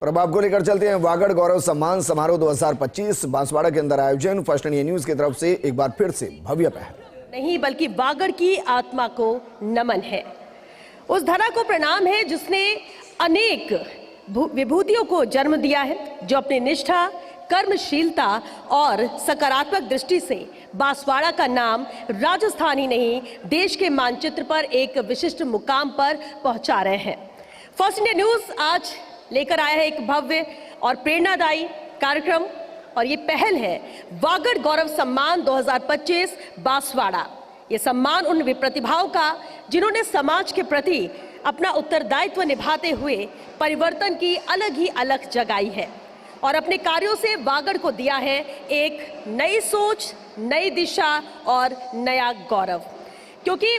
प्रभाव को लेकर चलते हैं वागड़ गौरव सम्मान समारोह 2025 बांसवाड़ा के अंदर आयोजन। फर्स्ट इंडिया न्यूज की तरफ से एक बार फिर से भव्य पहल नहीं बल्कि वागड़ की आत्मा को नमन है, उस धरा को प्रणाम है जिसने अनेक विभूतियों को जन्म दिया है, जो अपनी निष्ठा, कर्मशीलता और सकारात्मक दृष्टि से बांसवाड़ा का नाम राजस्थान ही नहीं देश के मानचित्र पर एक विशिष्ट मुकाम पर पहुंचा रहे हैं। फर्स्ट इंडिया न्यूज आज लेकर आया है एक भव्य और प्रेरणादायी कार्यक्रम और ये पहल है वागड़ गौरव सम्मान 2025 बांसवाड़ा। ये सम्मान उन प्रतिभाओं का जिन्होंने समाज के प्रति अपना उत्तरदायित्व निभाते हुए परिवर्तन की अलग ही अलग जगाई है और अपने कार्यों से वागड़ को दिया है एक नई सोच, नई दिशा और नया गौरव। क्योंकि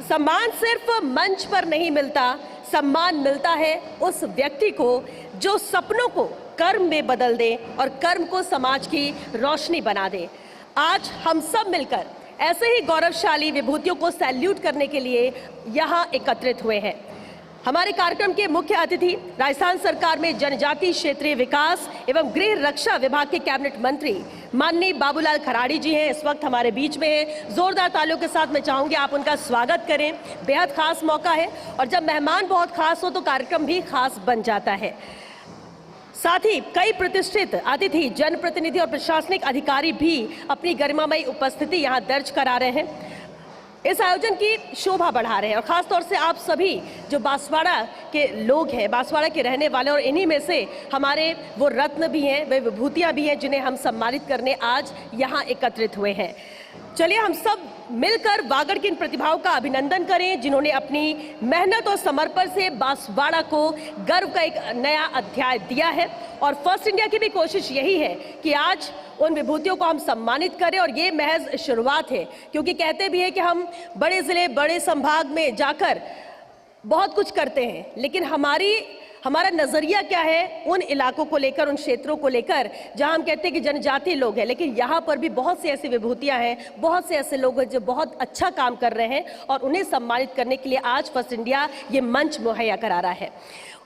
सम्मान सिर्फ मंच पर नहीं मिलता, सम्मान मिलता है उस व्यक्ति को जो सपनों को कर्म में बदल दे और कर्म को समाज की रोशनी बना दे। आज हम सब मिलकर ऐसे ही गौरवशाली विभूतियों को सैल्यूट करने के लिए यहाँ एकत्रित हुए हैं। हमारे कार्यक्रम के मुख्य अतिथि राजस्थान सरकार में जनजातीय क्षेत्रीय विकास एवं गृह रक्षा विभाग के कैबिनेट मंत्री माननीय बाबूलाल खराड़ी जी हैं, इस वक्त हमारे बीच में हैं। जोरदार तालियों के साथ मैं चाहूंगी आप उनका स्वागत करें। बेहद खास मौका है और जब मेहमान बहुत खास हो तो कार्यक्रम भी खास बन जाता है। साथ ही कई प्रतिष्ठित अतिथि, जनप्रतिनिधि और प्रशासनिक अधिकारी भी अपनी गरिमामयी उपस्थिति यहाँ दर्ज करा रहे हैं, इस आयोजन की शोभा बढ़ा रहे हैं। और खास तौर से आप सभी जो बांसवाड़ा के लोग हैं, बांसवाड़ा के रहने वाले, और इन्हीं में से हमारे वो रत्न भी हैं, वे विभूतियां भी हैं जिन्हें हम सम्मानित करने आज यहाँ एकत्रित हुए हैं। चलिए हम सब मिलकर वागड़ की इन प्रतिभाओं का अभिनंदन करें जिन्होंने अपनी मेहनत और समर्पण से बांसवाड़ा को गर्व का एक नया अध्याय दिया है। और फर्स्ट इंडिया की भी कोशिश यही है कि आज उन विभूतियों को हम सम्मानित करें और ये महज शुरुआत है, क्योंकि कहते भी हैं कि हम बड़े जिले, बड़े संभाग में जाकर बहुत कुछ करते हैं, लेकिन हमारा नजरिया क्या है उन इलाकों को लेकर, उन क्षेत्रों को लेकर जहां हम कहते हैं कि जनजातीय लोग हैं, लेकिन यहाँ पर भी बहुत सी ऐसी विभूतियां हैं, बहुत से ऐसे लोग हैं जो बहुत अच्छा काम कर रहे हैं और उन्हें सम्मानित करने के लिए आज फर्स्ट इंडिया ये मंच मुहैया करा रहा है।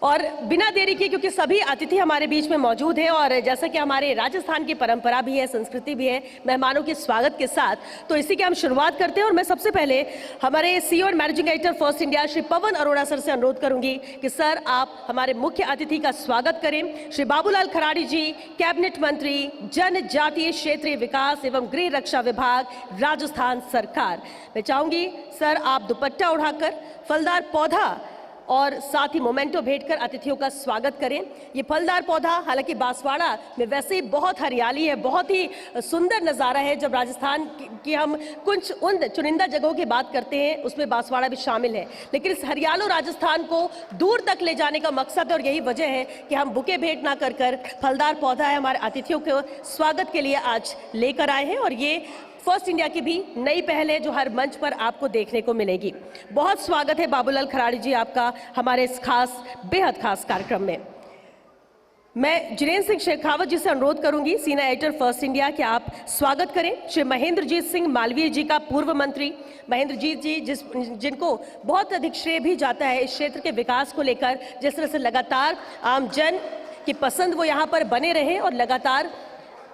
और बिना देरी के, क्योंकि सभी अतिथि हमारे बीच में मौजूद हैं और जैसा कि हमारे राजस्थान की परंपरा भी है, संस्कृति भी है मेहमानों के स्वागत के साथ, तो इसी की हम शुरुआत करते हैं। और मैं सबसे पहले हमारे सीईओ और managing editor First India Shri Pawan Arora sir से अनुरोध करूंगी कि सर आप हमारे मुख्य अतिथि का स्वागत करें। श्री बाबूलाल खराड़ी जी, कैबिनेट मंत्री, जनजातीय क्षेत्रीय विकास एवं गृह रक्षा विभाग, राजस्थान सरकार। मैं चाहूंगी सर आप दुपट्टा उठाकर फलदार पौधा और साथ ही मोमेंटो भेंट कर अतिथियों का स्वागत करें। ये फलदार पौधा, हालांकि बांसवाड़ा में वैसे ही बहुत हरियाली है, बहुत ही सुंदर नज़ारा है। जब राजस्थान की हम कुछ उन चुनिंदा जगहों की बात करते हैं उसमें बांसवाड़ा भी शामिल है, लेकिन इस हरियालो राजस्थान को दूर तक ले जाने का मकसद है और यही वजह है कि हम बुके भेंट ना कर फलदार पौधा है हमारे अतिथियों के स्वागत के लिए आज लेकर आए हैं। और ये फर्स्ट इंडिया की भी नई पहल है जो हर मंच पर आपको देखने को मिलेगी। बहुत स्वागत है बाबूलाल खराड़ी जी आपका हमारे इस खास, बेहद खास कार्यक्रम में। मैं जिनेन्द्र सिंह शेखावत जी से अनुरोध करूंगी, सीनियर एडिटर फर्स्ट इंडिया, कि आप स्वागत करें श्री महेंद्रजीत सिंह मालवीय जी का, पूर्व मंत्री महेंद्रजीत जी जिनको बहुत अधिक श्रेय भी जाता है इस क्षेत्र के विकास को लेकर। जिस तरह से लगातार आमजन की पसंद वो यहाँ पर बने रहे और लगातार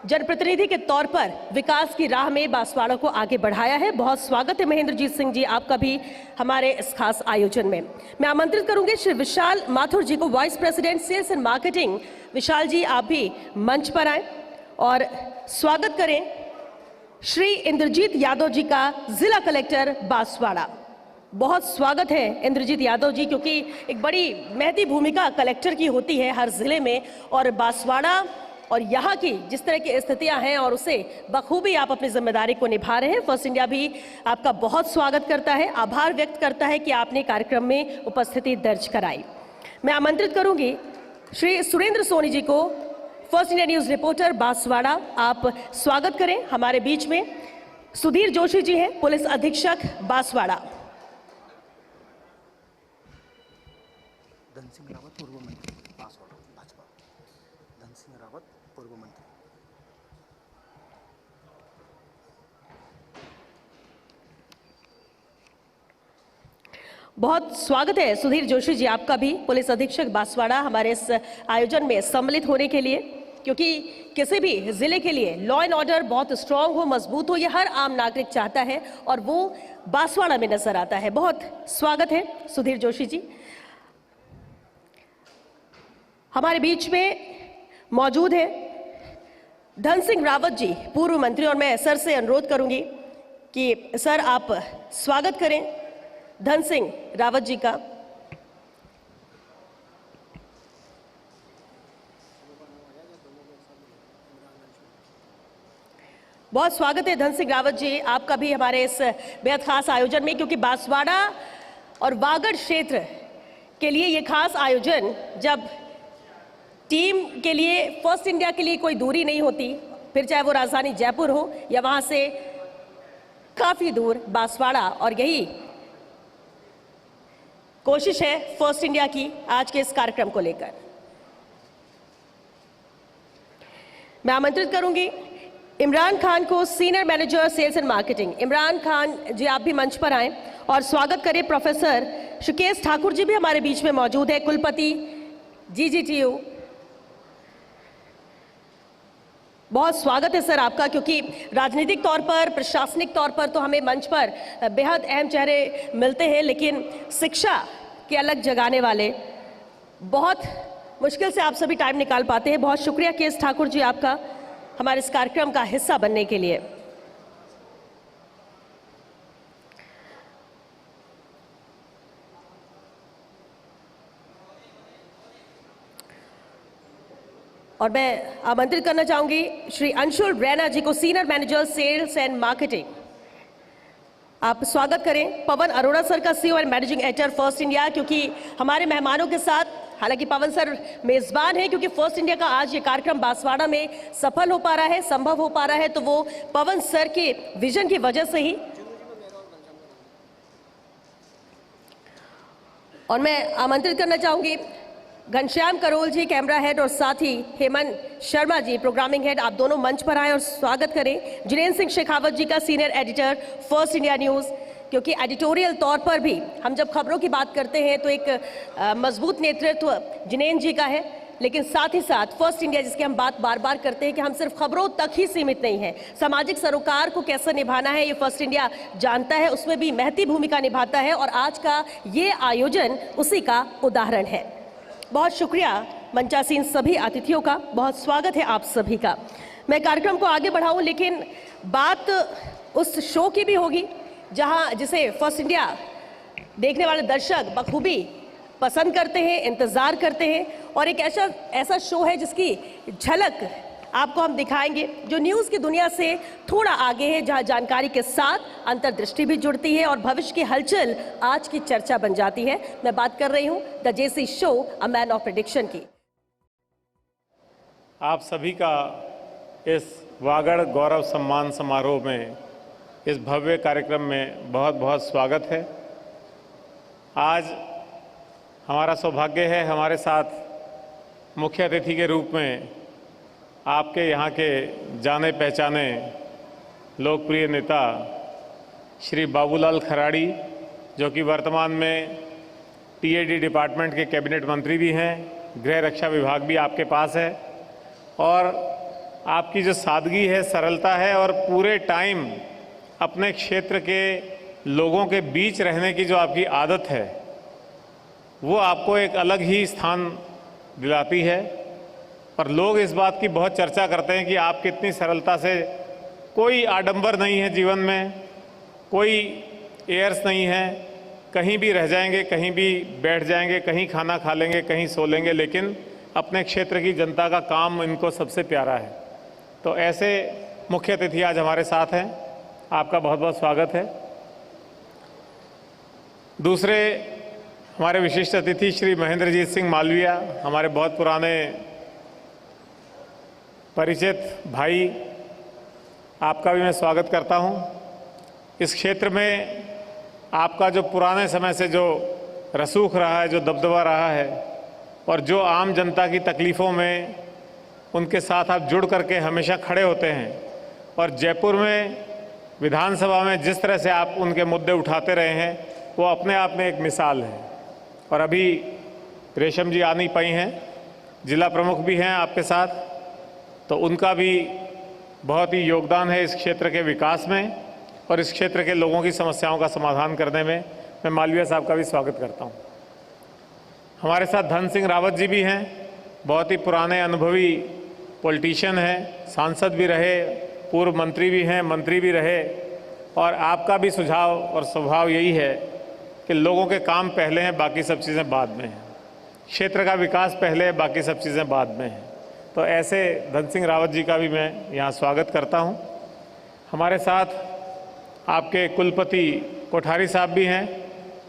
जनप्रतिनिधि के तौर पर विकास की राह में बांसवाड़ा को आगे बढ़ाया है। बहुत स्वागत है महेंद्रजीत सिंह जी आपका भी हमारे इस खास आयोजन में। मैं आमंत्रित करूंगी श्री विशाल माथुर जी को, vice president sales and marketing. Vishal ji आप भी मंच पर आए और स्वागत करें श्री इंद्रजीत यादव जी का, जिला कलेक्टर बांसवाड़ा। बहुत स्वागत है इंद्रजीत यादव जी, क्योंकि एक बड़ी महती भूमिका कलेक्टर की होती है हर जिले में, और बांसवाड़ा और यहाँ की जिस तरह की स्थितियां हैं और उसे बखूबी आप अपनी जिम्मेदारी को निभा रहे हैं। फर्स्ट इंडिया भी आपका बहुत स्वागत करता है, आभार व्यक्त करता है कि आपने कार्यक्रम में उपस्थिति दर्ज कराई। मैं आमंत्रित करूंगी श्री सुरेंद्र सोनी जी को, first India news reporter Banswara, आप स्वागत करें हमारे बीच में। सुधीर जोशी जी हैं, पुलिस अधीक्षक बांसवाड़ा। बहुत स्वागत है सुधीर जोशी जी आपका भी, पुलिस अधीक्षक बांसवाड़ा, हमारे इस आयोजन में सम्मिलित होने के लिए, क्योंकि किसी भी जिले के लिए लॉ एंड ऑर्डर बहुत स्ट्रांग हो, मजबूत हो, ये हर आम नागरिक चाहता है और वो बांसवाड़ा में नजर आता है। बहुत स्वागत है सुधीर जोशी जी। हमारे बीच में मौजूद है धन सिंह रावत जी, पूर्व मंत्री, और मैं सर से अनुरोध करूंगी कि सर आप स्वागत करें धन सिंह रावत जी का। बहुत स्वागत है धन सिंह रावत जी आपका भी हमारे इस बेहद खास आयोजन में, क्योंकि बांसवाड़ा और वागड़ क्षेत्र के लिए ये खास आयोजन, जब टीम के लिए फर्स्ट इंडिया के लिए कोई दूरी नहीं होती, फिर चाहे वो राजधानी जयपुर हो या वहां से काफी दूर बांसवाड़ा, और यही कोशिश है फर्स्ट इंडिया की आज के इस कार्यक्रम को लेकर। मैं आमंत्रित करूंगी इमरान खान को, senior manager sales and marketing. Imran Khan ji आप भी मंच पर आएं और स्वागत करें प्रोफेसर शुकेश ठाकुर जी भी हमारे बीच में मौजूद है, कुलपति GGTU। बहुत स्वागत है सर आपका, क्योंकि राजनीतिक तौर पर, प्रशासनिक तौर पर तो हमें मंच पर बेहद अहम चेहरे मिलते हैं, लेकिन शिक्षा के अलग जगाने वाले बहुत मुश्किल से आप सभी टाइम निकाल पाते हैं। बहुत शुक्रिया केस ठाकुर जी आपका हमारे इस कार्यक्रम का हिस्सा बनने के लिए। और मैं आमंत्रित करना चाहूंगी श्री अंशुल रैना जी को, senior manager sales and marketing. आप स्वागत करें पवन अरोड़ा सर का, CEO and managing editor First India, क्योंकि हमारे मेहमानों के साथ, हालांकि पवन सर मेजबान है, क्योंकि फर्स्ट इंडिया का आज ये कार्यक्रम बांसवाड़ा में सफल हो पा रहा है, संभव हो पा रहा है, तो वो पवन सर के विजन की वजह से ही। और मैं आमंत्रित करना चाहूंगी घनश्याम करोल जी, कैमरा हेड, और साथ ही हेमंत शर्मा जी, प्रोग्रामिंग हेड, आप दोनों मंच पर आए और स्वागत करें जिनेन्द्र सिंह शेखावत जी का, senior editor First India news, क्योंकि एडिटोरियल तौर पर भी हम जब खबरों की बात करते हैं तो एक मजबूत नेतृत्व जिनेन्द्र जी का है, लेकिन साथ ही साथ फर्स्ट इंडिया, जिसकी हम बात बार बार करते हैं कि हम सिर्फ खबरों तक ही सीमित नहीं है, सामाजिक सरोकार को कैसे निभाना है ये फर्स्ट इंडिया जानता है, उसमें भी महती भूमिका निभाता है, और आज का ये आयोजन उसी का उदाहरण है। बहुत शुक्रिया मंचासीन सभी अतिथियों का, बहुत स्वागत है आप सभी का। मैं कार्यक्रम को आगे बढ़ाऊं, लेकिन बात उस शो की भी होगी जिसे फर्स्ट इंडिया देखने वाले दर्शक बखूबी पसंद करते हैं, इंतजार करते हैं, और एक ऐसा शो है जिसकी झलक आपको हम दिखाएंगे, जो न्यूज़ की दुनिया से थोड़ा आगे है, जहां जानकारी के साथ अंतर्दृष्टि भी जुड़ती है और भविष्य की हलचल आज की चर्चा बन जाती है। मैं बात कर रही हूं the JC show, a man of prediction की। आप सभी का इस वागड़ गौरव सम्मान समारोह में, इस भव्य कार्यक्रम में बहुत बहुत स्वागत है। आज हमारा सौभाग्य है हमारे साथ मुख्य अतिथि के रूप में आपके यहाँ के जाने पहचाने लोकप्रिय नेता श्री बाबूलाल खराड़ी, जो कि वर्तमान में TAD डिपार्टमेंट के कैबिनेट मंत्री भी हैं, गृह रक्षा विभाग भी आपके पास है, और आपकी जो सादगी है, सरलता है, और पूरे टाइम अपने क्षेत्र के लोगों के बीच रहने की जो आपकी आदत है, वो आपको एक अलग ही स्थान दिलाती है। पर लोग इस बात की बहुत चर्चा करते हैं कि आप कितनी सरलता से, कोई आडंबर नहीं है जीवन में, कोई एयर्स नहीं है, कहीं भी रह जाएंगे, कहीं भी बैठ जाएंगे, कहीं खाना खा लेंगे, कहीं सो लेंगे, लेकिन अपने क्षेत्र की जनता का काम इनको सबसे प्यारा है। तो ऐसे मुख्य अतिथि आज हमारे साथ हैं, आपका बहुत बहुत स्वागत है। दूसरे हमारे विशिष्ट अतिथि श्री महेंद्रजीत सिंह मालविया, हमारे बहुत पुराने परिचित भाई, आपका भी मैं स्वागत करता हूं। इस क्षेत्र में आपका जो पुराने समय से जो रसूख रहा है, जो दबदबा रहा है, और जो आम जनता की तकलीफ़ों में उनके साथ आप जुड़ करके हमेशा खड़े होते हैं, और जयपुर में विधानसभा में जिस तरह से आप उनके मुद्दे उठाते रहे हैं, वो अपने आप में एक मिसाल है। और अभी रेशम जी आ नहीं पाई हैं, जिला प्रमुख भी हैं आपके साथ, तो उनका भी बहुत ही योगदान है इस क्षेत्र के विकास में और इस क्षेत्र के लोगों की समस्याओं का समाधान करने में। मैं मालवीय साहब का भी स्वागत करता हूं। हमारे साथ धन सिंह रावत जी भी हैं, बहुत ही पुराने अनुभवी पॉलिटिशियन हैं, सांसद भी रहे, पूर्व मंत्री भी हैं, मंत्री भी रहे। और आपका भी सुझाव और स्वभाव यही है कि लोगों के काम पहले हैं, बाकी सब चीज़ें बाद में हैं। क्षेत्र का विकास पहले है, बाकी सब चीज़ें बाद में हैं। तो ऐसे धन सिंह रावत जी का भी मैं यहाँ स्वागत करता हूँ। हमारे साथ आपके कुलपति कोठारी साहब भी हैं।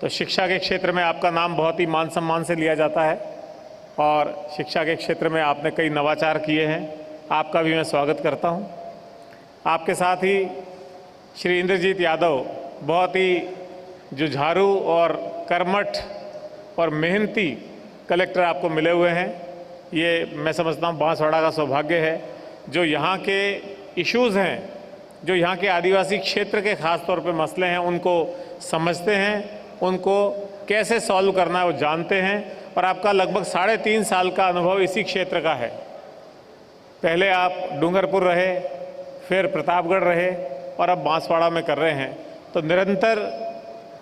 तो शिक्षा के क्षेत्र में आपका नाम बहुत ही मान सम्मान से लिया जाता है और शिक्षा के क्षेत्र में आपने कई नवाचार किए हैं, आपका भी मैं स्वागत करता हूँ। आपके साथ ही श्री इंद्रजीत यादव, बहुत ही जुझारू और कर्मठ और मेहनती कलेक्टर आपको मिले हुए हैं। ये मैं समझता हूँ बांसवाड़ा का सौभाग्य है। जो यहाँ के इश्यूज़ हैं, जो यहाँ के आदिवासी क्षेत्र के ख़ास तौर पे मसले हैं, उनको समझते हैं, उनको कैसे सॉल्व करना है वो जानते हैं। और आपका लगभग 3.5 साल का अनुभव इसी क्षेत्र का है। पहले आप डूंगरपुर रहे, फिर प्रतापगढ़ रहे और अब बांसवाड़ा में कर रहे हैं। तो निरंतर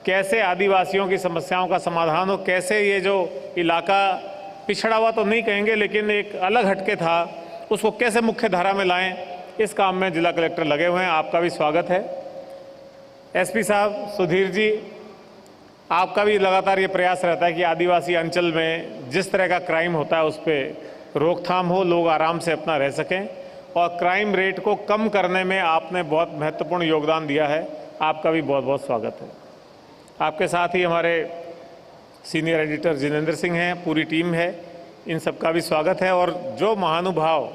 कैसे आदिवासियों की समस्याओं का समाधान हो, कैसे ये जो इलाका पिछड़ा हुआ तो नहीं कहेंगे लेकिन एक अलग हटके था, उसको कैसे मुख्य धारा में लाएं, इस काम में जिला कलेक्टर लगे हुए हैं। आपका भी स्वागत है। एसपी साहब सुधीर जी, आपका भी लगातार ये प्रयास रहता है कि आदिवासी अंचल में जिस तरह का क्राइम होता है उस पर रोकथाम हो, लोग आराम से अपना रह सकें और क्राइम रेट को कम करने में आपने बहुत महत्वपूर्ण योगदान दिया है। आपका भी बहुत बहुत स्वागत है। आपके साथ ही हमारे सीनियर एडिटर जिनेंद्र सिंह हैं, पूरी टीम है, इन सबका भी स्वागत है। और जो महानुभाव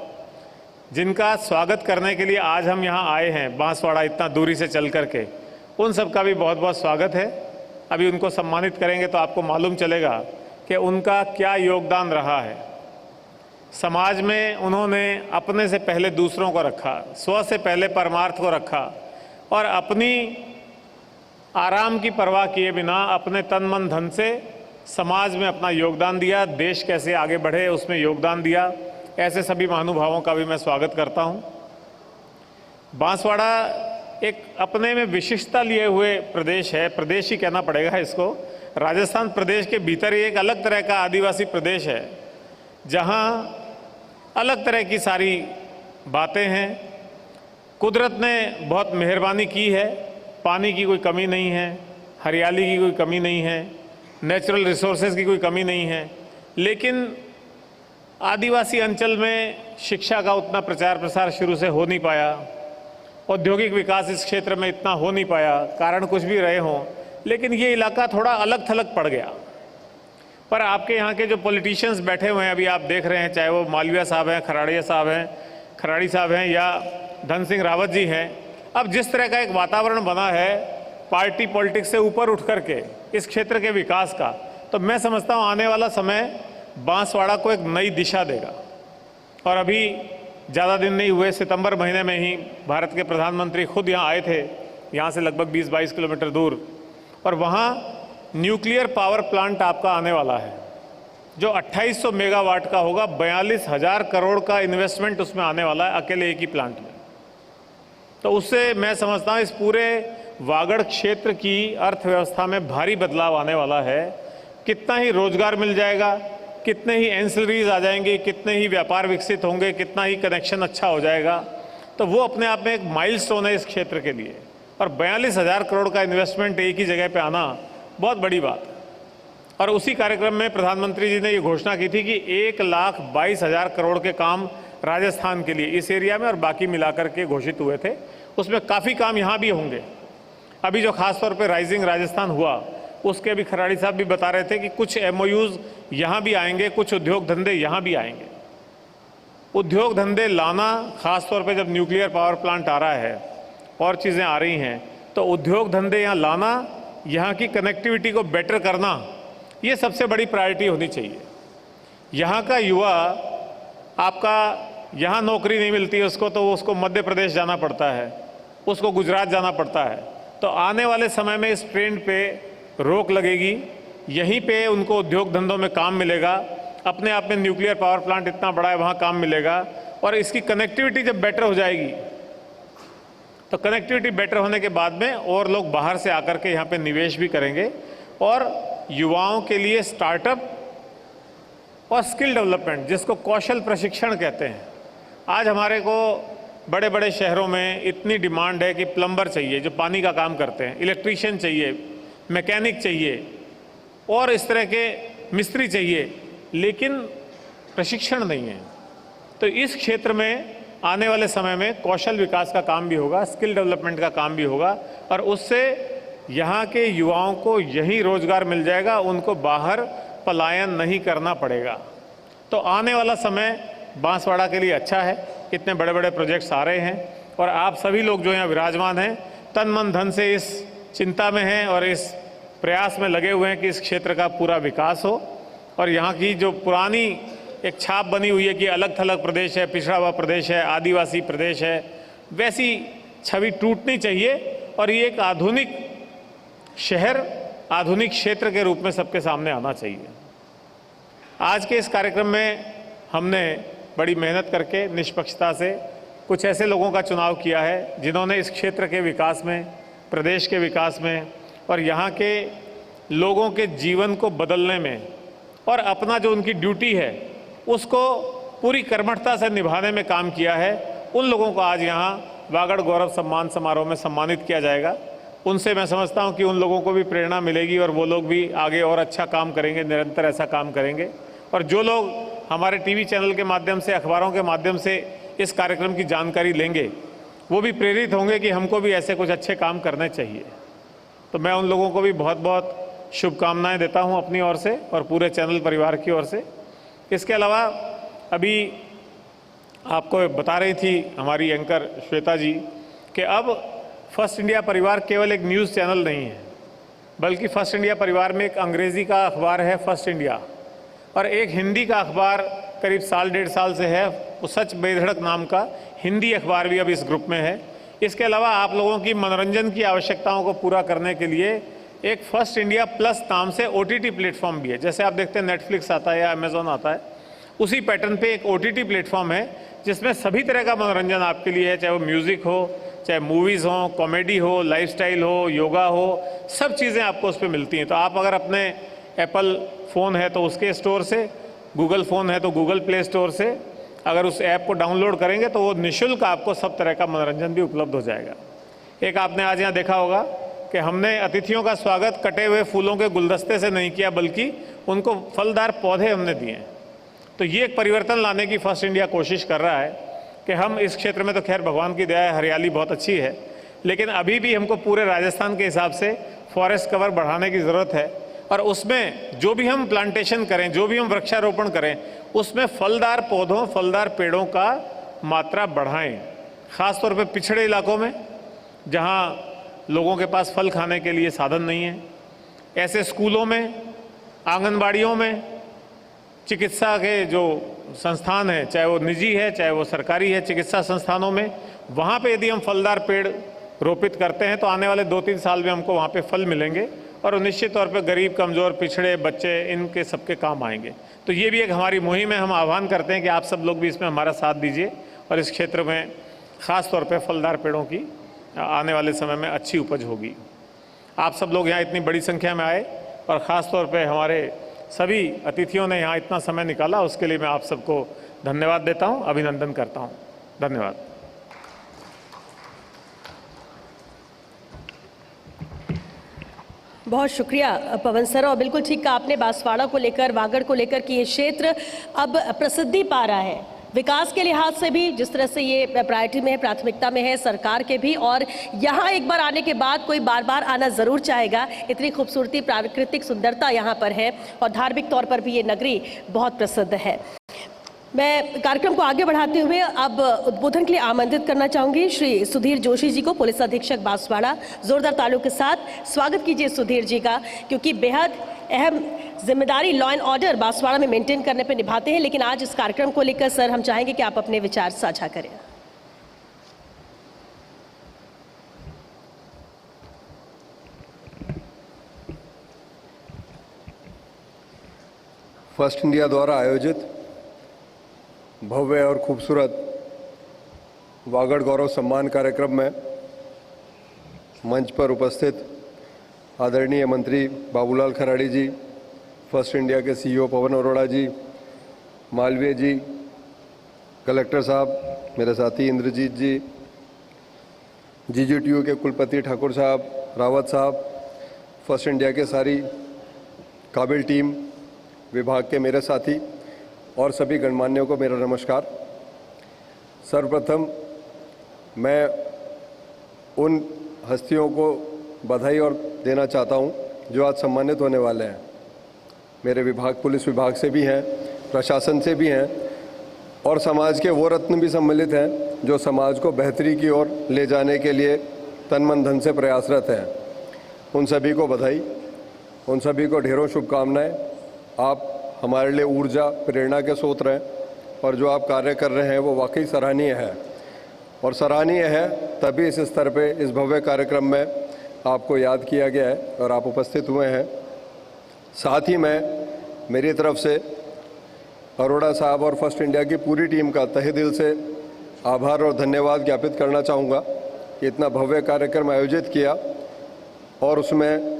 जिनका स्वागत करने के लिए आज हम यहाँ आए हैं बांसवाड़ा इतना दूरी से चल करके, उन सबका भी बहुत बहुत स्वागत है। अभी उनको सम्मानित करेंगे तो आपको मालूम चलेगा कि उनका क्या योगदान रहा है। समाज में उन्होंने अपने से पहले दूसरों को रखा, स्व से पहले परमार्थ को रखा और अपनी आराम की परवाह किए बिना अपने तन मन धन से समाज में अपना योगदान दिया। देश कैसे आगे बढ़े उसमें योगदान दिया। ऐसे सभी महानुभावों का भी मैं स्वागत करता हूं। बांसवाड़ा एक अपने में विशिष्टता लिए हुए प्रदेश है, प्रदेश ही कहना पड़ेगा इसको। राजस्थान प्रदेश के भीतर ही एक अलग तरह का आदिवासी प्रदेश है, जहां अलग तरह की सारी बातें हैं। कुदरत ने बहुत मेहरबानी की है, पानी की कोई कमी नहीं है, हरियाली की कोई कमी नहीं है, नेचुरल रिसोर्सेज की कोई कमी नहीं है। लेकिन आदिवासी अंचल में शिक्षा का उतना प्रचार प्रसार शुरू से हो नहीं पाया, औद्योगिक विकास इस क्षेत्र में इतना हो नहीं पाया, कारण कुछ भी रहे हों, लेकिन ये इलाका थोड़ा अलग थलग पड़ गया। पर आपके यहाँ के जो पॉलिटिशियंस बैठे हुए हैं, अभी आप देख रहे हैं, चाहे वो मालवीय साहब हैं, खराड़ी साहब हैं या धन सिंह रावत जी हैं, अब जिस तरह का एक वातावरण बना है पार्टी पॉलिटिक्स से ऊपर उठ करके इस क्षेत्र के विकास का, तो मैं समझता हूँ आने वाला समय बांसवाड़ा को एक नई दिशा देगा। और अभी ज़्यादा दिन नहीं हुए, सितंबर महीने में ही भारत के प्रधानमंत्री खुद यहाँ आए थे, यहाँ से लगभग 20-22 किलोमीटर दूर, और वहाँ न्यूक्लियर पावर प्लांट आपका आने वाला है जो 2800 मेगावाट का होगा। 42,000 करोड़ का इन्वेस्टमेंट उसमें आने वाला है अकेले एक ही प्लांट में। तो उससे मैं समझता हूँ इस पूरे वागड़ क्षेत्र की अर्थव्यवस्था में भारी बदलाव आने वाला है। कितना ही रोजगार मिल जाएगा, कितने ही एंसिलरीज आ जाएंगे, कितने ही व्यापार विकसित होंगे, कितना ही कनेक्शन अच्छा हो जाएगा। तो वो अपने आप में एक माइलस्टोन है इस क्षेत्र के लिए। और 42,000 करोड़ का इन्वेस्टमेंट एक ही जगह पे आना बहुत बड़ी बात है। और उसी कार्यक्रम में प्रधानमंत्री जी ने ये घोषणा की थी कि 1,22,000 करोड़ के काम राजस्थान के लिए इस एरिया में और बाकी मिलाकर के घोषित हुए थे। उसमें काफ़ी काम यहाँ भी होंगे। अभी जो खास तौर पे राइजिंग राजस्थान हुआ, उसके भी खराड़ी साहब भी बता रहे थे कि कुछ MOUs यहाँ भी आएंगे, कुछ उद्योग धंधे यहाँ भी आएंगे। उद्योग धंधे लाना, खास तौर पे जब न्यूक्लियर पावर प्लांट आ रहा है और चीज़ें आ रही हैं, तो उद्योग धंधे यहाँ लाना, यहाँ की कनेक्टिविटी को बेटर करना, ये सबसे बड़ी प्रायोरिटी होनी चाहिए। यहाँ का युवा, आपका यहाँ नौकरी नहीं मिलती है उसको, तो उसको मध्य प्रदेश जाना पड़ता है, उसको गुजरात जाना पड़ता है। तो आने वाले समय में इस ट्रेंड पे रोक लगेगी, यहीं पे उनको उद्योग धंधों में काम मिलेगा। अपने आप में न्यूक्लियर पावर प्लांट इतना बड़ा है, वहाँ काम मिलेगा। और इसकी कनेक्टिविटी जब बेटर हो जाएगी, तो कनेक्टिविटी बेटर होने के बाद में और लोग बाहर से आकर के यहाँ पे निवेश भी करेंगे और युवाओं के लिए स्टार्टअप और स्किल डेवलपमेंट, जिसको कौशल प्रशिक्षण कहते हैं। आज हमारे को बड़े बड़े शहरों में इतनी डिमांड है कि प्लम्बर चाहिए जो पानी का काम करते हैं, इलेक्ट्रीशियन चाहिए, मैकेनिक चाहिए और इस तरह के मिस्त्री चाहिए, लेकिन प्रशिक्षण नहीं है। तो इस क्षेत्र में आने वाले समय में कौशल विकास का काम भी होगा, स्किल डेवलपमेंट का काम भी होगा और उससे यहाँ के युवाओं को यही रोजगार मिल जाएगा, उनको बाहर पलायन नहीं करना पड़ेगा। तो आने वाला समय बांसवाड़ा के लिए अच्छा है। इतने बड़े बड़े प्रोजेक्ट्स आ रहे हैं और आप सभी लोग जो यहाँ विराजमान हैं तन मन धन से इस चिंता में हैं और इस प्रयास में लगे हुए हैं कि इस क्षेत्र का पूरा विकास हो। और यहाँ की जो पुरानी एक छाप बनी हुई है कि अलग थलग प्रदेश है, पिछड़ा हुआ प्रदेश है, आदिवासी प्रदेश है, वैसी छवि टूटनी चाहिए और ये एक आधुनिक शहर, आधुनिक क्षेत्र के रूप में सबके सामने आना चाहिए। आज के इस कार्यक्रम में हमने बड़ी मेहनत करके निष्पक्षता से कुछ ऐसे लोगों का चुनाव किया है जिन्होंने इस क्षेत्र के विकास में, प्रदेश के विकास में और यहाँ के लोगों के जीवन को बदलने में और अपना जो उनकी ड्यूटी है उसको पूरी कर्मठता से निभाने में काम किया है। उन लोगों को आज यहाँ वागड़ गौरव सम्मान समारोह में सम्मानित किया जाएगा। उनसे मैं समझता हूँ कि उन लोगों को भी प्रेरणा मिलेगी और वो लोग भी आगे और अच्छा काम करेंगे, निरंतर ऐसा काम करेंगे। और जो लोग हमारे टीवी चैनल के माध्यम से, अखबारों के माध्यम से इस कार्यक्रम की जानकारी लेंगे, वो भी प्रेरित होंगे कि हमको भी ऐसे कुछ अच्छे काम करने चाहिए। तो मैं उन लोगों को भी बहुत बहुत शुभकामनाएं देता हूं अपनी ओर से और पूरे चैनल परिवार की ओर से। इसके अलावा अभी आपको बता रही थी हमारी एंकर श्वेता जी कि अब फर्स्ट इंडिया परिवार केवल एक न्यूज़ चैनल नहीं है, बल्कि फर्स्ट इंडिया परिवार में एक अंग्रेज़ी का अखबार है फर्स्ट इंडिया और एक हिंदी का अखबार करीब साल डेढ़ साल से है, वो सच बेधड़क नाम का हिंदी अखबार भी अब इस ग्रुप में है। इसके अलावा आप लोगों की मनोरंजन की आवश्यकताओं को पूरा करने के लिए एक फर्स्ट इंडिया प्लस नाम से OTT प्लेटफॉर्म भी है। जैसे आप देखते हैं नेटफ्लिक्स आता है या अमेजोन आता है, उसी पैटर्न पे एक OTT प्लेटफॉर्म है जिसमें सभी तरह का मनोरंजन आपके लिए है, चाहे वो म्यूज़िक हो, चाहे मूवीज़ हो, कॉमेडी हो, लाइफस्टाइल हो, योगा हो, सब चीज़ें आपको उस पर मिलती हैं। तो आप अगर अपने एप्पल फ़ोन है तो उसके स्टोर से, गूगल फ़ोन है तो गूगल प्ले स्टोर से अगर उस ऐप को डाउनलोड करेंगे तो वो निःशुल्क आपको सब तरह का मनोरंजन भी उपलब्ध हो जाएगा। एक आपने आज यहाँ देखा होगा कि हमने अतिथियों का स्वागत कटे हुए फूलों के गुलदस्ते से नहीं किया, बल्कि उनको फलदार पौधे हमने दिए हैं। तो ये एक परिवर्तन लाने की फर्स्ट इंडिया कोशिश कर रहा है कि हम इस क्षेत्र में, तो खैर भगवान की दया है, हरियाली बहुत अच्छी है, लेकिन अभी भी हमको पूरे राजस्थान के हिसाब से फॉरेस्ट कवर बढ़ाने की ज़रूरत है और उसमें जो भी हम प्लांटेशन करें, जो भी हम वृक्षारोपण करें, उसमें फलदार पौधों, फलदार पेड़ों का मात्रा बढ़ाएं। ख़ास तौर पे पिछड़े इलाकों में जहाँ लोगों के पास फल खाने के लिए साधन नहीं है, ऐसे स्कूलों में, आंगनबाड़ियों में, चिकित्सा के जो संस्थान हैं, चाहे वो निजी है चाहे वो सरकारी है, चिकित्सा संस्थानों में, वहाँ पे यदि हम फलदार पेड़ रोपित करते हैं तो आने वाले 2-3 साल में हमको वहाँ पे फल मिलेंगे और निश्चित तौर पे गरीब, कमज़ोर, पिछड़े बच्चे, इनके सबके काम आएंगे। तो ये भी एक हमारी मुहिम है। हम आह्वान करते हैं कि आप सब लोग भी इसमें हमारा साथ दीजिए और इस क्षेत्र में ख़ास तौर पे फलदार पेड़ों की आने वाले समय में अच्छी उपज होगी। आप सब लोग यहाँ इतनी बड़ी संख्या में आए और ख़ास तौर पे हमारे सभी अतिथियों ने यहाँ इतना समय निकाला, उसके लिए मैं आप सबको धन्यवाद देता हूँ, अभिनंदन करता हूँ। धन्यवाद। बहुत शुक्रिया पवन सर। और बिल्कुल ठीक कहा आपने, बांसवाड़ा को लेकर, वागड़ को लेकर कि ये क्षेत्र अब प्रसिद्धि पा रहा है विकास के लिहाज से भी, जिस तरह से ये प्रायोरिटी में है, प्राथमिकता में है सरकार के भी। और यहाँ एक बार आने के बाद कोई बार बार आना ज़रूर चाहेगा। इतनी खूबसूरती, प्राकृतिक सुंदरता यहाँ पर है और धार्मिक तौर पर भी ये नगरी बहुत प्रसिद्ध है। मैं कार्यक्रम को आगे बढ़ाते हुए अब उद्बोधन के लिए आमंत्रित करना चाहूंगी श्री सुधीर जोशी जी को, पुलिस अधीक्षक बांसवाड़ा। जोरदार तालियों के साथ स्वागत कीजिए सुधीर जी का, क्योंकि बेहद अहम जिम्मेदारी लॉ एंड ऑर्डर बांसवाड़ा में मेंटेन करने पे निभाते हैं। लेकिन आज इस कार्यक्रम को लेकर सर हम चाहेंगे कि आप अपने विचार साझा करें। फर्स्ट इंडिया द्वारा आयोजित भव्य और खूबसूरत वागड़ गौरव सम्मान कार्यक्रम में मंच पर उपस्थित आदरणीय मंत्री बाबूलाल खराड़ी जी, फर्स्ट इंडिया के सीईओ पवन अरोड़ा जी, मालवीय जी, कलेक्टर साहब, मेरे साथी इंद्रजीत जी, जीजीटीयू के कुलपति ठाकुर साहब, रावत साहब, फर्स्ट इंडिया के सारी काबिल टीम, विभाग के मेरे साथी और सभी गणमान्यों को मेरा नमस्कार। सर्वप्रथम मैं उन हस्तियों को बधाई और देना चाहता हूं जो आज सम्मानित होने वाले हैं। मेरे विभाग, पुलिस विभाग से भी हैं, प्रशासन से भी हैं और समाज के वो रत्न भी सम्मिलित हैं जो समाज को बेहतरी की ओर ले जाने के लिए तन मन धन से प्रयासरत हैं। उन सभी को बधाई, उन सभी को ढेरों शुभकामनाएं। आप हमारे लिए ऊर्जा, प्रेरणा के स्रोत हैं और जो आप कार्य कर रहे हैं वो वाकई सराहनीय है। और सराहनीय है तभी इस स्तर पे, इस भव्य कार्यक्रम में आपको याद किया गया है और आप उपस्थित हुए हैं। साथ ही मैं मेरी तरफ से अरोड़ा साहब और फर्स्ट इंडिया की पूरी टीम का तहे दिल से आभार और धन्यवाद ज्ञापित करना चाहूँगा कि इतना भव्य कार्यक्रम आयोजित किया और उसमें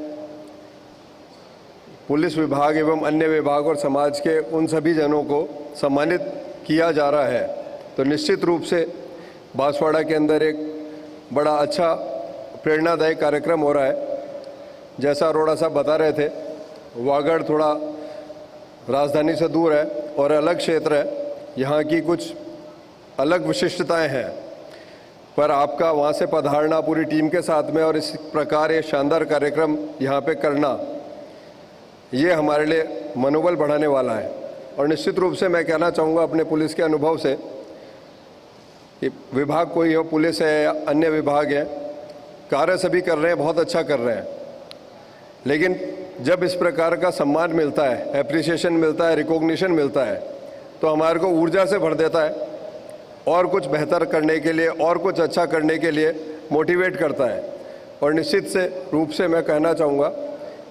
पुलिस विभाग एवं अन्य विभाग और समाज के उन सभी जनों को सम्मानित किया जा रहा है। तो निश्चित रूप से बांसवाड़ा के अंदर एक बड़ा अच्छा प्रेरणादायक कार्यक्रम हो रहा है। जैसा अरोड़ा साहब बता रहे थे, वागड़ थोड़ा राजधानी से दूर है और अलग क्षेत्र है, यहाँ की कुछ अलग विशिष्टताएं हैं, पर आपका वहाँ से पधारना पूरी टीम के साथ में और इस प्रकार ये शानदार कार्यक्रम यहाँ पे करना, ये हमारे लिए मनोबल बढ़ाने वाला है। और निश्चित रूप से मैं कहना चाहूँगा अपने पुलिस के अनुभव से कि विभाग कोई हो, पुलिस है या अन्य विभाग है, कार्य सभी कर रहे हैं, बहुत अच्छा कर रहे हैं, लेकिन जब इस प्रकार का सम्मान मिलता है, एप्रिसिएशन मिलता है, रिकॉग्निशन मिलता है, तो हमारे को ऊर्जा से भर देता है और कुछ बेहतर करने के लिए और कुछ अच्छा करने के लिए मोटिवेट करता है। और निश्चित से रूप से मैं कहना चाहूँगा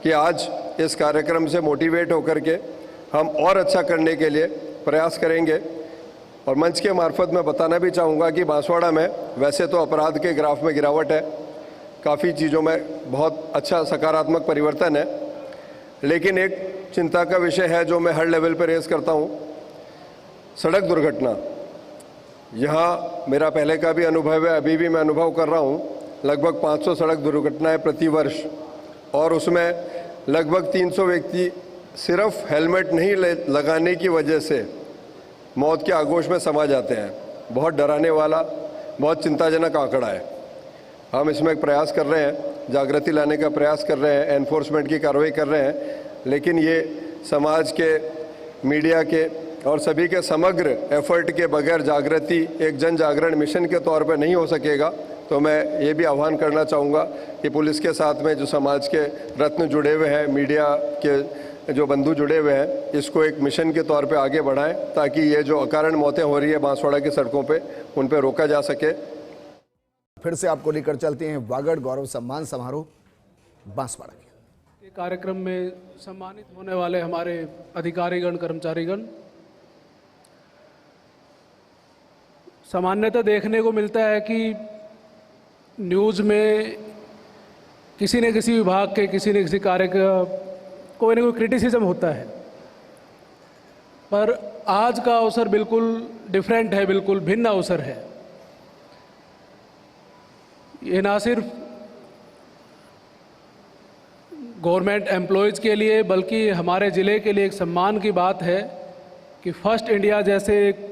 कि आज इस कार्यक्रम से मोटिवेट होकर के हम और अच्छा करने के लिए प्रयास करेंगे। और मंच के मार्फत मैं बताना भी चाहूँगा कि बांसवाड़ा में वैसे तो अपराध के ग्राफ में गिरावट है, काफ़ी चीज़ों में बहुत अच्छा सकारात्मक परिवर्तन है, लेकिन एक चिंता का विषय है जो मैं हर लेवल पर रेस करता हूँ, सड़क दुर्घटना। यहाँ मेरा पहले का भी अनुभव है, अभी भी मैं अनुभव कर रहा हूँ, लगभग 500 सड़क दुर्घटनाएं प्रति वर्ष और उसमें लगभग 300 व्यक्ति सिर्फ हेलमेट नहीं लगाने की वजह से मौत के आगोश में समा जाते हैं। बहुत डराने वाला, बहुत चिंताजनक आंकड़ा है। हम इसमें एक प्रयास कर रहे हैं, जागृति लाने का प्रयास कर रहे हैं, एनफोर्समेंट की कार्रवाई कर रहे हैं, लेकिन ये समाज के, मीडिया के और सभी के समग्र एफर्ट के बगैर जागृति एक जन जागरण मिशन के तौर पर नहीं हो सकेगा। तो मैं ये भी आह्वान करना चाहूँगा कि पुलिस के साथ में जो समाज के रत्न जुड़े हुए हैं, मीडिया के जो बंधु जुड़े हुए हैं, इसको एक मिशन के तौर पे आगे बढ़ाएं ताकि ये जो अकारण मौतें हो रही है बांसवाड़ा की सड़कों पे, उन पे रोका जा सके। फिर से आपको लेकर चलते हैं वागड़ गौरव सम्मान समारोह बांसवाड़ा के कार्यक्रम में सम्मानित होने वाले हमारे अधिकारीगण, कर्मचारीगण। सामान्यतः देखने को मिलता है कि न्यूज़ में किसी न किसी विभाग के, किसी न किसी कार्य का कोई ना कोई क्रिटिसिज्म होता है, पर आज का अवसर बिल्कुल डिफरेंट है, बिल्कुल भिन्न अवसर है। ये ना सिर्फ गवर्नमेंट एम्प्लॉयज़ के लिए बल्कि हमारे ज़िले के लिए एक सम्मान की बात है कि फर्स्ट इंडिया जैसे एक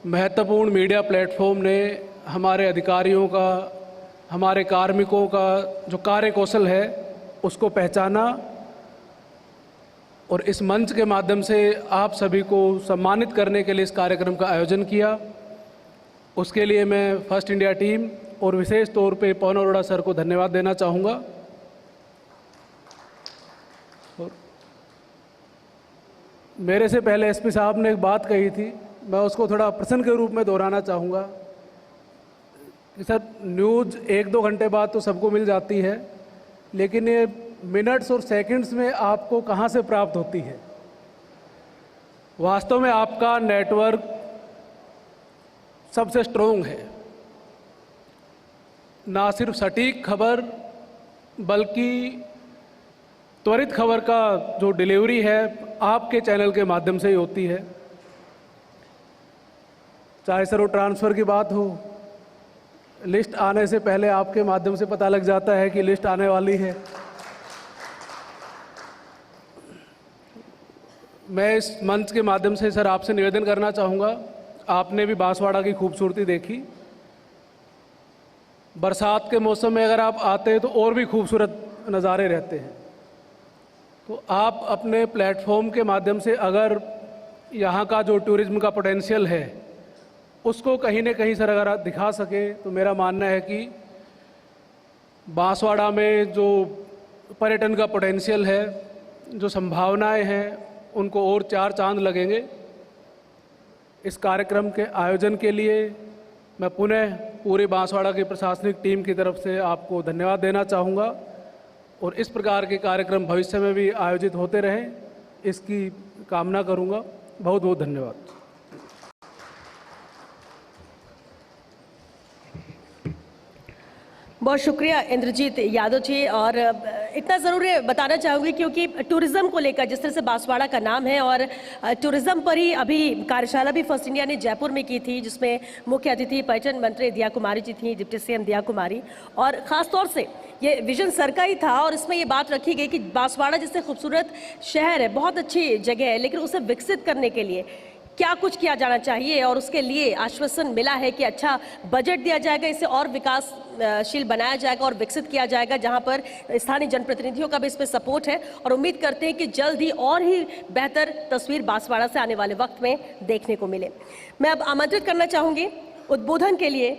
महत्वपूर्ण मीडिया प्लेटफॉर्म ने हमारे अधिकारियों का, हमारे कार्मिकों का जो कार्य कौशल है उसको पहचाना और इस मंच के माध्यम से आप सभी को सम्मानित करने के लिए इस कार्यक्रम का आयोजन किया। उसके लिए मैं फर्स्ट इंडिया टीम और विशेष तौर पे पवन अरोड़ा सर को धन्यवाद देना चाहूँगा। और मेरे से पहले एसपी साहब ने एक बात कही थी, मैं उसको थोड़ा प्रश्न के रूप में दोहराना चाहूँगा कि सर न्यूज़ 1-2 घंटे बाद तो सबको मिल जाती है, लेकिन ये मिनट्स और सेकंड्स में आपको कहाँ से प्राप्त होती है। वास्तव में आपका नेटवर्क सबसे स्ट्रोंग है। ना सिर्फ सटीक खबर बल्कि त्वरित खबर का जो डिलीवरी है आपके चैनल के माध्यम से ही होती है। चाहे सर वो ट्रांसफ़र की बात हो, लिस्ट आने से पहले आपके माध्यम से पता लग जाता है कि लिस्ट आने वाली है। मैं इस मंच के माध्यम से सर आपसे निवेदन करना चाहूँगा, आपने भी बांसवाड़ा की खूबसूरती देखी। बरसात के मौसम में अगर आप आते हैं तो और भी खूबसूरत नज़ारे रहते हैं। तो आप अपने प्लेटफॉर्म के माध्यम से अगर यहाँ का जो टूरिज्म का पोटेंशियल है उसको कहीं न कहीं सर अगर आप दिखा सके तो मेरा मानना है कि बांसवाड़ा में जो पर्यटन का पोटेंशियल है, जो संभावनाएं हैं, उनको और चार चांद लगेंगे। इस कार्यक्रम के आयोजन के लिए मैं पुनः पूरे बांसवाड़ा की प्रशासनिक टीम की तरफ से आपको धन्यवाद देना चाहूँगा और इस प्रकार के कार्यक्रम भविष्य में भी आयोजित होते रहें, इसकी कामना करूँगा। बहुत बहुत धन्यवाद। बहुत शुक्रिया इंद्रजीत यादव जी। और इतना ज़रूर बताना चाहूँगी क्योंकि टूरिज़्म को लेकर जिस तरह से बांसवाड़ा का नाम है और टूरिज़्म पर ही अभी कार्यशाला भी फर्स्ट इंडिया ने जयपुर में की थी, जिसमें मुख्य अतिथि पर्यटन मंत्री दिया कुमारी जी थी, डिप्टी सीएम दिया कुमारी। और ख़ास तौर से ये विजन सर का ही था और इसमें ये बात रखी गई कि बांसवाड़ा जैसे खूबसूरत शहर है, बहुत अच्छी जगह है, लेकिन उसे विकसित करने के लिए क्या कुछ किया जाना चाहिए और उसके लिए आश्वासन मिला है कि अच्छा बजट दिया जाएगा, इसे और विकासशील बनाया जाएगा और विकसित किया जाएगा, जहां पर स्थानीय जनप्रतिनिधियों का भी इसमें सपोर्ट है। और उम्मीद करते हैं कि जल्द ही और ही बेहतर तस्वीर बांसवाड़ा से आने वाले वक्त में देखने को मिले। मैं अब आमंत्रित करना चाहूँगी उद्बोधन के लिए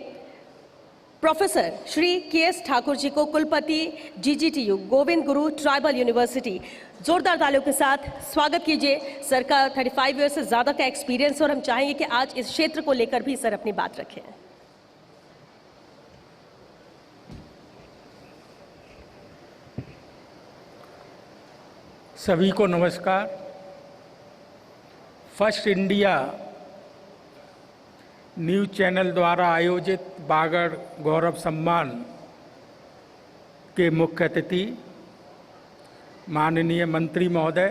प्रोफेसर श्री के.एस. ठाकुर जी को, कुलपति GGTU Govind Guru tribal university. जोरदार तालियों के साथ स्वागत कीजिए। सर का 35 ईयर से ज़्यादा का एक्सपीरियंस और हम चाहेंगे कि आज इस क्षेत्र को लेकर भी सर अपनी बात रखें। सभी को नमस्कार। फर्स्ट इंडिया न्यूज़ चैनल द्वारा आयोजित बागड़ गौरव सम्मान के मुख्य अतिथि माननीय मंत्री महोदय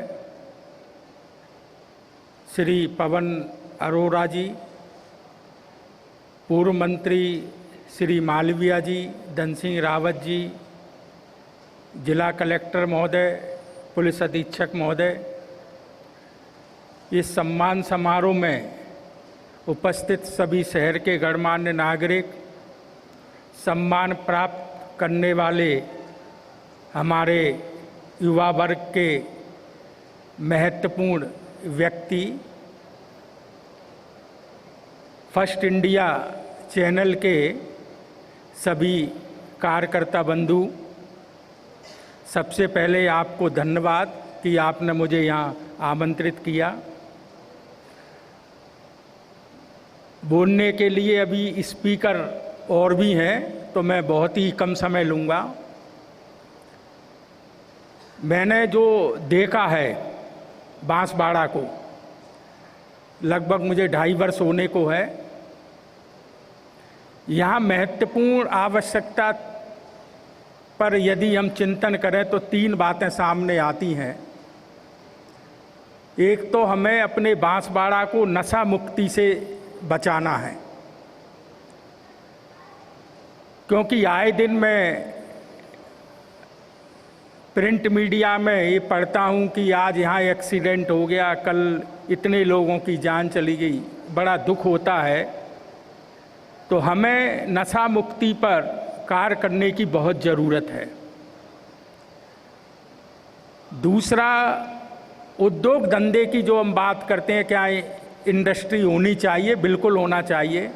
श्री पवन अरोड़ा जी, पूर्व मंत्री श्री मालवीय जी, धन सिंह रावत जी, जिला कलेक्टर महोदय, पुलिस अधीक्षक महोदय, इस सम्मान समारोह में उपस्थित सभी शहर के गणमान्य नागरिक, सम्मान प्राप्त करने वाले हमारे युवा वर्ग के महत्वपूर्ण व्यक्ति, फर्स्ट इंडिया चैनल के सभी कार्यकर्ता बंधु, सबसे पहले आपको धन्यवाद कि आपने मुझे यहाँ आमंत्रित किया। बोलने के लिए अभी स्पीकर और भी हैं तो मैं बहुत ही कम समय लूँगा। मैंने जो देखा है बांसवाड़ा को, लगभग मुझे 2.5 वर्ष होने को है। यहाँ महत्वपूर्ण आवश्यकता पर यदि हम चिंतन करें तो 3 बातें सामने आती हैं। एक तो हमें अपने बांसवाड़ा को नशा मुक्ति से बचाना है, क्योंकि आए दिन मैं प्रिंट मीडिया में ये पढ़ता हूँ कि आज यहाँ एक्सीडेंट हो गया, कल इतने लोगों की जान चली गई, बड़ा दुख होता है। तो हमें नशा मुक्ति पर कार्य करने की बहुत ज़रूरत है। दूसरा, उद्योग धंधे की जो हम बात करते हैं, क्या इंडस्ट्री होनी चाहिए, बिल्कुल होना चाहिए,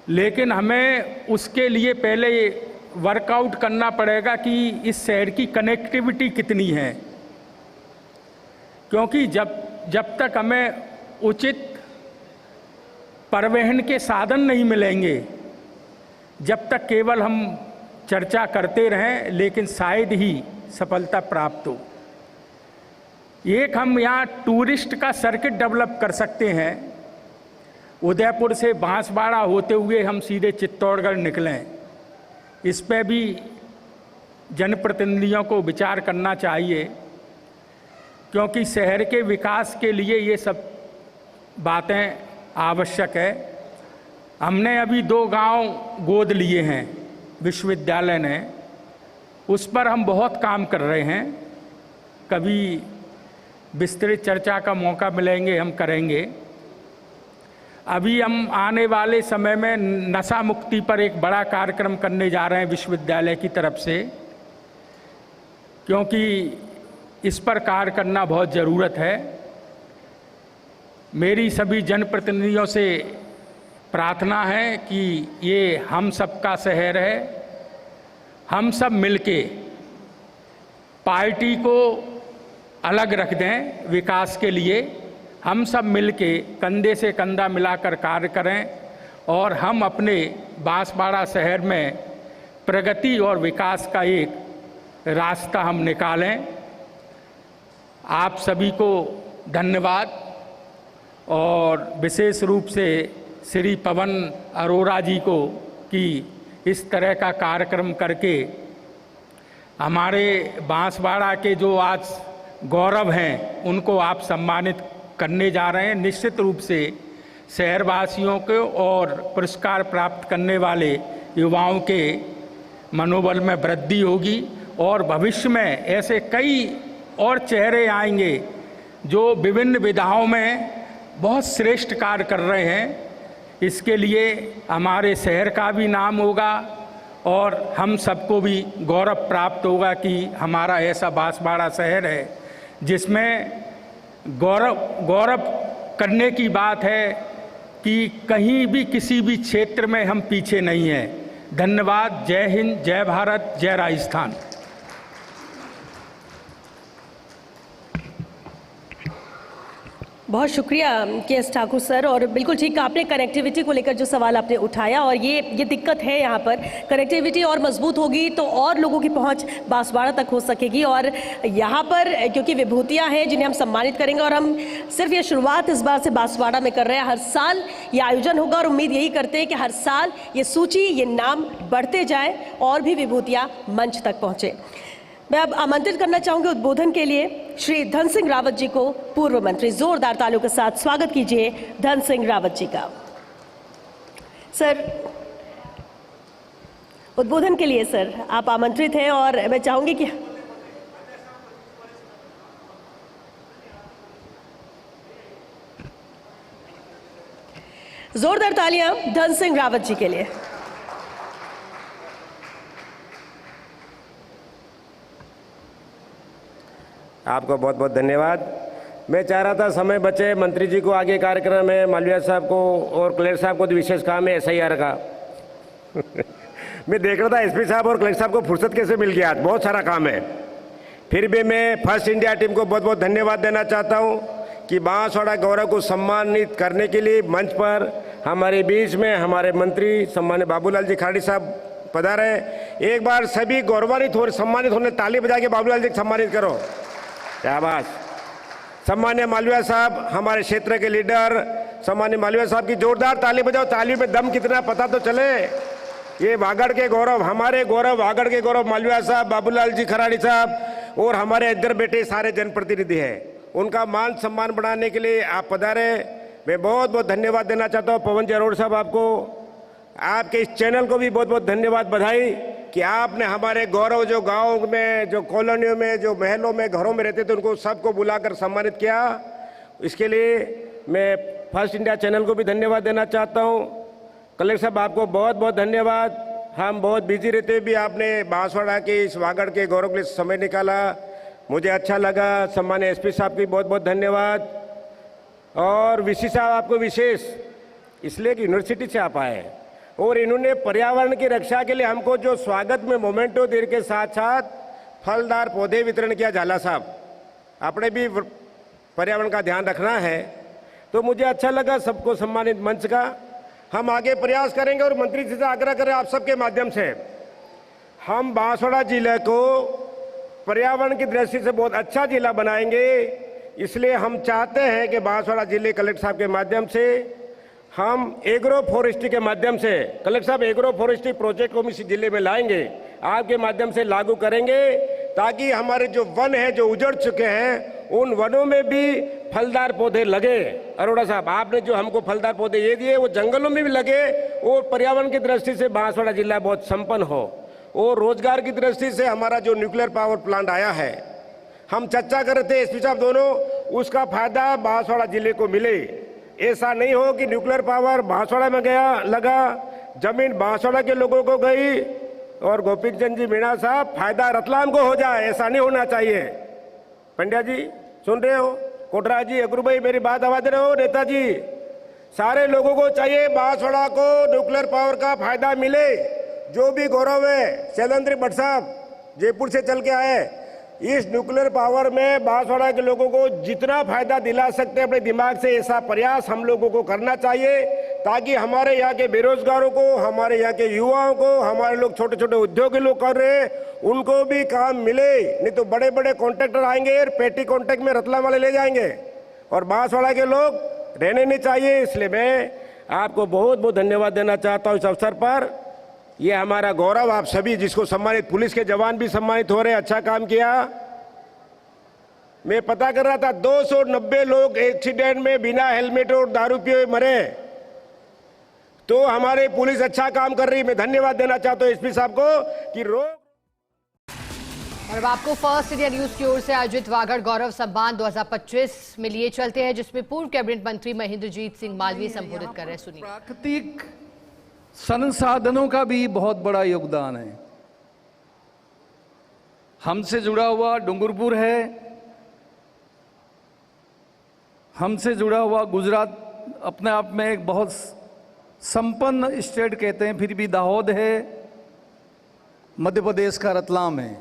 लेकिन हमें उसके लिए पहले वर्कआउट करना पड़ेगा कि इस शहर की कनेक्टिविटी कितनी है, क्योंकि जब तक हमें उचित परिवहन के साधन नहीं मिलेंगे, जब तक केवल हम चर्चा करते रहें, लेकिन शायद ही सफलता प्राप्त हो। 3 बातें सामने आती हैं। एक तो हमें अपने बांसवाड़ा को नशा मुक्ति से बचाना है, दूसरा, उद्योग धंधे की जो हम बात करते हैं, क्या इंडस्ट्री होनी चाहिए, बिल्कुल होना चाहिए, लेकिन हमें उसके लिए पहले वर्कआउट करना पड़ेगा कि इस शहर की कनेक्टिविटी कितनी है, क्योंकि जब तक हमें उचित परिवहन के साधन नहीं मिलेंगे, जब तक केवल हम चर्चा करते रहें, लेकिन शायद ही एक हम यहाँ टूरिस्ट का सर्किट डेवलप कर सकते हैं। उदयपुर से बांसवाड़ा होते हुए हम सीधे चित्तौड़गढ़ निकलें, इस पे भी जनप्रतिनिधियों को विचार करना चाहिए, क्योंकि शहर के विकास के लिए ये सब बातें आवश्यक है। हमने अभी 2 गांव गोद लिए हैं विश्वविद्यालय ने, उस पर हम बहुत काम कर रहे हैं। कभी विस्तृत चर्चा का मौका मिलेंगे हम करेंगे। अभी हम आने वाले समय में नशा मुक्ति पर एक बड़ा कार्यक्रम करने जा रहे हैं विश्वविद्यालय की तरफ से, क्योंकि इस पर कार्य करना बहुत ज़रूरत है। मेरी सभी जनप्रतिनिधियों से प्रार्थना है कि ये हम सबका शहर है, हम सब मिलके पार्टी को अलग रख दें विकास के लिए, हम सब मिलके कंधे से कंधा मिलाकर कार्य करें और हम अपने बांसवाड़ा शहर में प्रगति और विकास का एक रास्ता हम निकालें। आप सभी को धन्यवाद, और विशेष रूप से श्री पवन अरोड़ा जी को कि इस तरह का कार्यक्रम करके हमारे बांसवाड़ा के जो आज गौरव हैं उनको आप सम्मानित करने जा रहे हैं। निश्चित रूप से शहरवासियों को और पुरस्कार प्राप्त करने वाले युवाओं के मनोबल में वृद्धि होगी, और भविष्य में ऐसे कई और चेहरे आएंगे जो विभिन्न विधाओं में बहुत श्रेष्ठ कार्य कर रहे हैं। इसके लिए हमारे शहर का भी नाम होगा और हम सबको भी गौरव प्राप्त होगा कि हमारा ऐसा बांसवाड़ा शहर है जिसमें गौरव करने की बात है कि कहीं भी किसी भी क्षेत्र में हम पीछे नहीं हैं। धन्यवाद। जय हिंद, जय भारत, जय राजस्थान। बहुत शुक्रिया के.एस. ठाकुर सर। और बिल्कुल ठीक, आपने कनेक्टिविटी को लेकर जो सवाल आपने उठाया, और ये दिक्कत है यहाँ पर। कनेक्टिविटी और मजबूत होगी तो और लोगों की पहुँच बांसवाड़ा तक हो सकेगी। और यहाँ पर क्योंकि विभूतियाँ हैं जिन्हें हम सम्मानित करेंगे, और हम सिर्फ ये शुरुआत इस बार से बांसवाड़ा में कर रहे हैं। हर साल ये आयोजन होगा और उम्मीद यही करते हैं कि हर साल ये सूची, ये नाम बढ़ते जाए और भी विभूतियाँ मंच तक पहुँचे। मैं अब आमंत्रित करना चाहूंगी उद्बोधन के लिए श्री धन सिंह रावत जी को, पूर्व मंत्री। जोरदार तालियों के साथ स्वागत कीजिए धन सिंह रावत जी का। सर, उद्बोधन के लिए सर आप आमंत्रित हैं, और मैं चाहूंगी कि जोरदार तालियां धन सिंह रावत जी के लिए। आपको बहुत बहुत धन्यवाद। मैं चाह रहा था समय बचे, मंत्री जी को आगे कार्यक्रम है, मालवीय साहब को और कलेक्टर साहब को तो विशेष काम है SIR का। मैं देख रहा था SP साहब और कलेक्टर साहब को फुर्सत कैसे मिल गया, बहुत सारा काम है। फिर भी मैं फर्स्ट इंडिया टीम को बहुत बहुत धन्यवाद देना चाहता हूँ कि बांसवाड़ा गौरव को सम्मानित करने के लिए मंच पर हमारे बीच में हमारे मंत्री सम्मान्य बाबूलाल जी खराड़ी साहब पधारे। एक बार सभी गौरवान्वित हो, सम्मानित होने ताली बजा के बाबूलाल जी को सम्मानित करो। शाबाश। सम्मान्य मालवीय साहब, हमारे क्षेत्र के लीडर सम्मान्य मालवीय साहब की जोरदार ताली बजाओ। ताली में दम कितना पता तो चले। ये वागड़ के गौरव, हमारे गौरव, वागड़ के गौरव मालवीय साहब, बाबूलाल जी खराड़ी साहब और हमारे इधर बेटे सारे जनप्रतिनिधि हैं। उनका मान सम्मान बढ़ाने के लिए आप पधारे। मैं बहुत बहुत धन्यवाद देना चाहता हूँ पवन जी अरोड़ा साहब, आपको, आपके इस चैनल को भी बहुत बहुत धन्यवाद, बधाई कि आपने हमारे गौरव जो गाँव में, जो कॉलोनियों में, जो महलों में, घरों में रहते थे, उनको सबको बुलाकर सम्मानित किया। इसके लिए मैं फर्स्ट इंडिया चैनल को भी धन्यवाद देना चाहता हूँ। कलेक्टर साहब, आपको बहुत बहुत धन्यवाद। हम बहुत बिजी रहते हुए भी आपने बांसवाड़ा के इस वागड़ के गौरव के लिए समय निकाला, मुझे अच्छा लगा। सम्मान्य SP साहब की बहुत बहुत धन्यवाद। और VC साहब, आपको विशेष इसलिए कि यूनिवर्सिटी से आप आए और इन्होंने पर्यावरण की रक्षा के लिए हमको जो स्वागत में मोमेंटो देने के साथ साथ फलदार पौधे वितरण किया। झाला साहब, आपने भी पर्यावरण का ध्यान रखना है, तो मुझे अच्छा लगा सबको सम्मानित मंच का। हम आगे प्रयास करेंगे और मंत्री जी से आग्रह करें आप सबके माध्यम से, हम बांसवाड़ा जिले को पर्यावरण की दृष्टि से बहुत अच्छा जिला बनाएंगे। इसलिए हम चाहते हैं कि बांसवाड़ा जिले कलेक्टर साहब के माध्यम से हम एग्रो फॉरेस्ट्री के माध्यम से, कलेक्टर साहब एग्रो फॉरेस्ट्री प्रोजेक्ट को हम इसी जिले में लाएंगे, आपके माध्यम से लागू करेंगे, ताकि हमारे जो वन है जो उजड़ चुके हैं उन वनों में भी फलदार पौधे लगे। अरोड़ा साहब, आपने जो हमको फलदार पौधे ये दिए वो जंगलों में भी लगे और पर्यावरण की दृष्टि से बांसवाड़ा जिला बहुत संपन्न हो। और रोजगार की दृष्टि से हमारा जो न्यूक्लियर पावर प्लांट आया है, हम चर्चा कर रहे थे एसपी साहब दोनों, उसका फायदा बांसवाड़ा जिले को मिले। ऐसा नहीं हो कि न्यूक्लियर पावर बांसवाड़ा में गया लगा, जमीन बांसवाड़ा के लोगों को गई और गोपीचंद चंद जी मीणा साहब फायदा रतलाम को हो जाए, ऐसा नहीं होना चाहिए। पंड्या जी सुन रहे हो, कोटरा जी, अग्रू भाई मेरी बात आवाज दे रहे हो, नेताजी, सारे लोगों को चाहिए बांसवाड़ा को न्यूक्लियर पावर का फायदा मिले। जो भी गौरव है, शैलेंद्र भट्ट साहब जयपुर से चल के आए, इस न्यूक्लियर पावर में बांसवाड़ा के लोगों को जितना फायदा दिला सकते हैं अपने दिमाग से, ऐसा प्रयास हम लोगों को करना चाहिए, ताकि हमारे यहाँ के बेरोजगारों को, हमारे यहाँ के युवाओं को, हमारे लोग छोटे छोटे उद्योग लोग कर रहे हैं उनको भी काम मिले। नहीं तो बड़े बड़े कॉन्ट्रैक्टर आएंगे, पेटी कॉन्ट्रैक्ट में रतलाम वाले ले जाएंगे और बांसवाड़ा के लोग रहने नहीं चाहिए। इसलिए मैं आपको बहुत बहुत धन्यवाद देना चाहता हूँ इस अवसर पर। ये हमारा गौरव, आप सभी जिसको सम्मानित, पुलिस के जवान भी सम्मानित हो रहे हैं, अच्छा काम किया। मैं पता कर रहा था 290 लोग एक्सीडेंट में बिना हेलमेट और दारू पिए मरे, तो हमारे पुलिस अच्छा काम कर रही है। मैं धन्यवाद देना चाहता हूं एसपी साहब को कि रोक। और अब आपको फर्स्ट इंडिया न्यूज की ओर से आयोजित वागड़ गौरव सम्मान 2025 में लिए चलते हैं, जिसमें पूर्व कैबिनेट मंत्री महेंद्रजीत सिंह मालवीय संबोधित कर रहे हैं। सुनिए। प्राकृतिक संसाधनों का भी बहुत बड़ा योगदान है। हमसे जुड़ा हुआ डूंगरपुर है, हमसे जुड़ा हुआ गुजरात अपने आप में एक बहुत संपन्न स्टेट कहते हैं, फिर भी दाहोद है, मध्य प्रदेश का रतलाम है,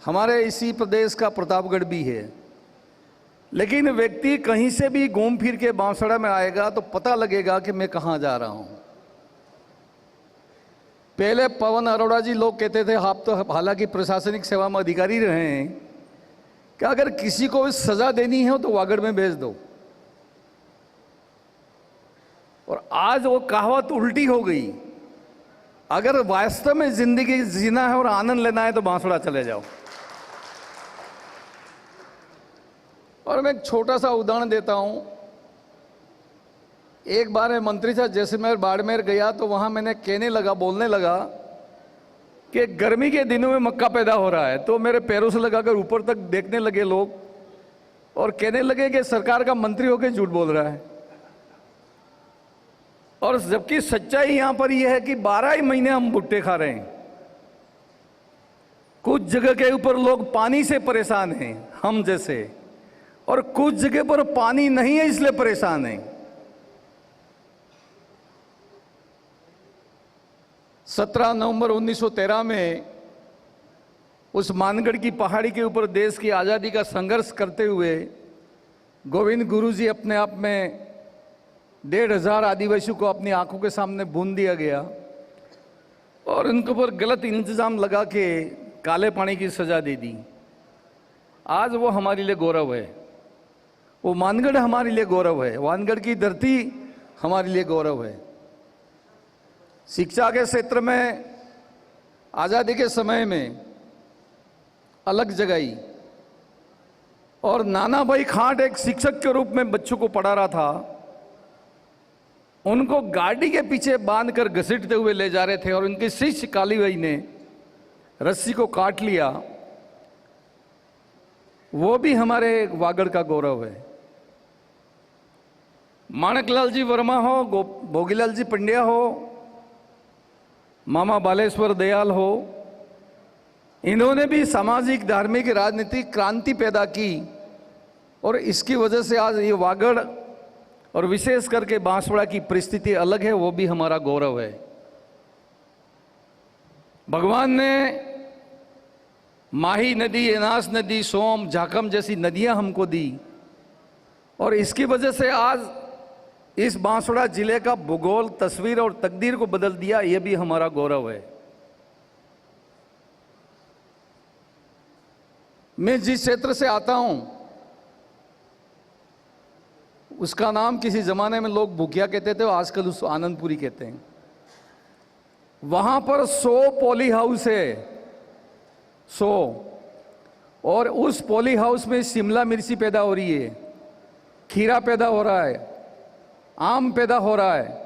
हमारे इसी प्रदेश का प्रतापगढ़ भी है। लेकिन व्यक्ति कहीं से भी घूम फिर के बांसवाड़ा में आएगा तो पता लगेगा कि मैं कहाँ जा रहा हूँ। पहले पवन अरोड़ा जी लोग कहते थे, आप तो हालांकि प्रशासनिक सेवा में अधिकारी रहे हैं, कि अगर किसी को सजा देनी है तो वागड़ में भेज दो। और आज वो कहावत उल्टी हो गई, अगर वास्तव में जिंदगी जीना है और आनंद लेना है तो बांसवाड़ा चले जाओ। और मैं एक छोटा सा उदाहरण देता हूं। एक बार मैं मंत्री साहब जैसलमेर बाड़मेर गया तो वहां मैंने बोलने लगा कि गर्मी के दिनों में मक्का पैदा हो रहा है, तो मेरे पैरों से लगाकर ऊपर तक देखने लगे लोग और कहने लगे कि सरकार का मंत्री होकर झूठ बोल रहा है। और जबकि सच्चाई यहां पर यह है कि 12 ही महीने हम भुट्टे खा रहे हैं। कुछ जगह के ऊपर लोग पानी से परेशान हैं हम जैसे, और कुछ जगह पर पानी नहीं है इसलिए परेशान हैं। 17 नवंबर 1913 में उस मानगढ़ की पहाड़ी के ऊपर देश की आज़ादी का संघर्ष करते हुए गोविंद गुरु जी अपने आप में 1500 आदिवासियों को अपनी आंखों के सामने भून दिया गया और उनके ऊपर गलत इंतजाम लगा के काले पानी की सजा दे दी। आज वो हमारे लिए गौरव है, वो मानगढ़ हमारे लिए गौरव है, मानगढ़ की धरती हमारे लिए गौरव है। शिक्षा के क्षेत्र में आज़ादी के समय में अलग जगाई और नाना भाई खाट एक शिक्षक के रूप में बच्चों को पढ़ा रहा था। उनको गाड़ी के पीछे बांधकर घसीटते हुए ले जा रहे थे और उनके शिष्य काली भाई ने रस्सी को काट लिया। वो भी हमारे वागड़ का गौरव है। माणकलाल जी वर्मा हो, भोगीलाल जी पंड्या हो, मामा बालेश्वर दयाल हो, इन्होंने भी सामाजिक धार्मिक राजनीतिक क्रांति पैदा की और इसकी वजह से आज ये वागड़ और विशेष करके बांसवाड़ा की परिस्थिति अलग है, वो भी हमारा गौरव है। भगवान ने माही नदी, एनास नदी, सोम, झाकम जैसी नदियां हमको दी और इसकी वजह से आज इस बांसवाड़ा जिले का भूगोल, तस्वीर और तकदीर को बदल दिया। यह भी हमारा गौरव है। मैं जिस क्षेत्र से आता हूं उसका नाम किसी ज़माने में लोग भुकिया कहते थे, आजकल उसको आनंदपुरी कहते हैं। वहाँ पर 100 पॉली हाउस है, 100, और उस पॉली हाउस में शिमला मिर्ची पैदा हो रही है, खीरा पैदा हो रहा है, आम पैदा हो रहा है,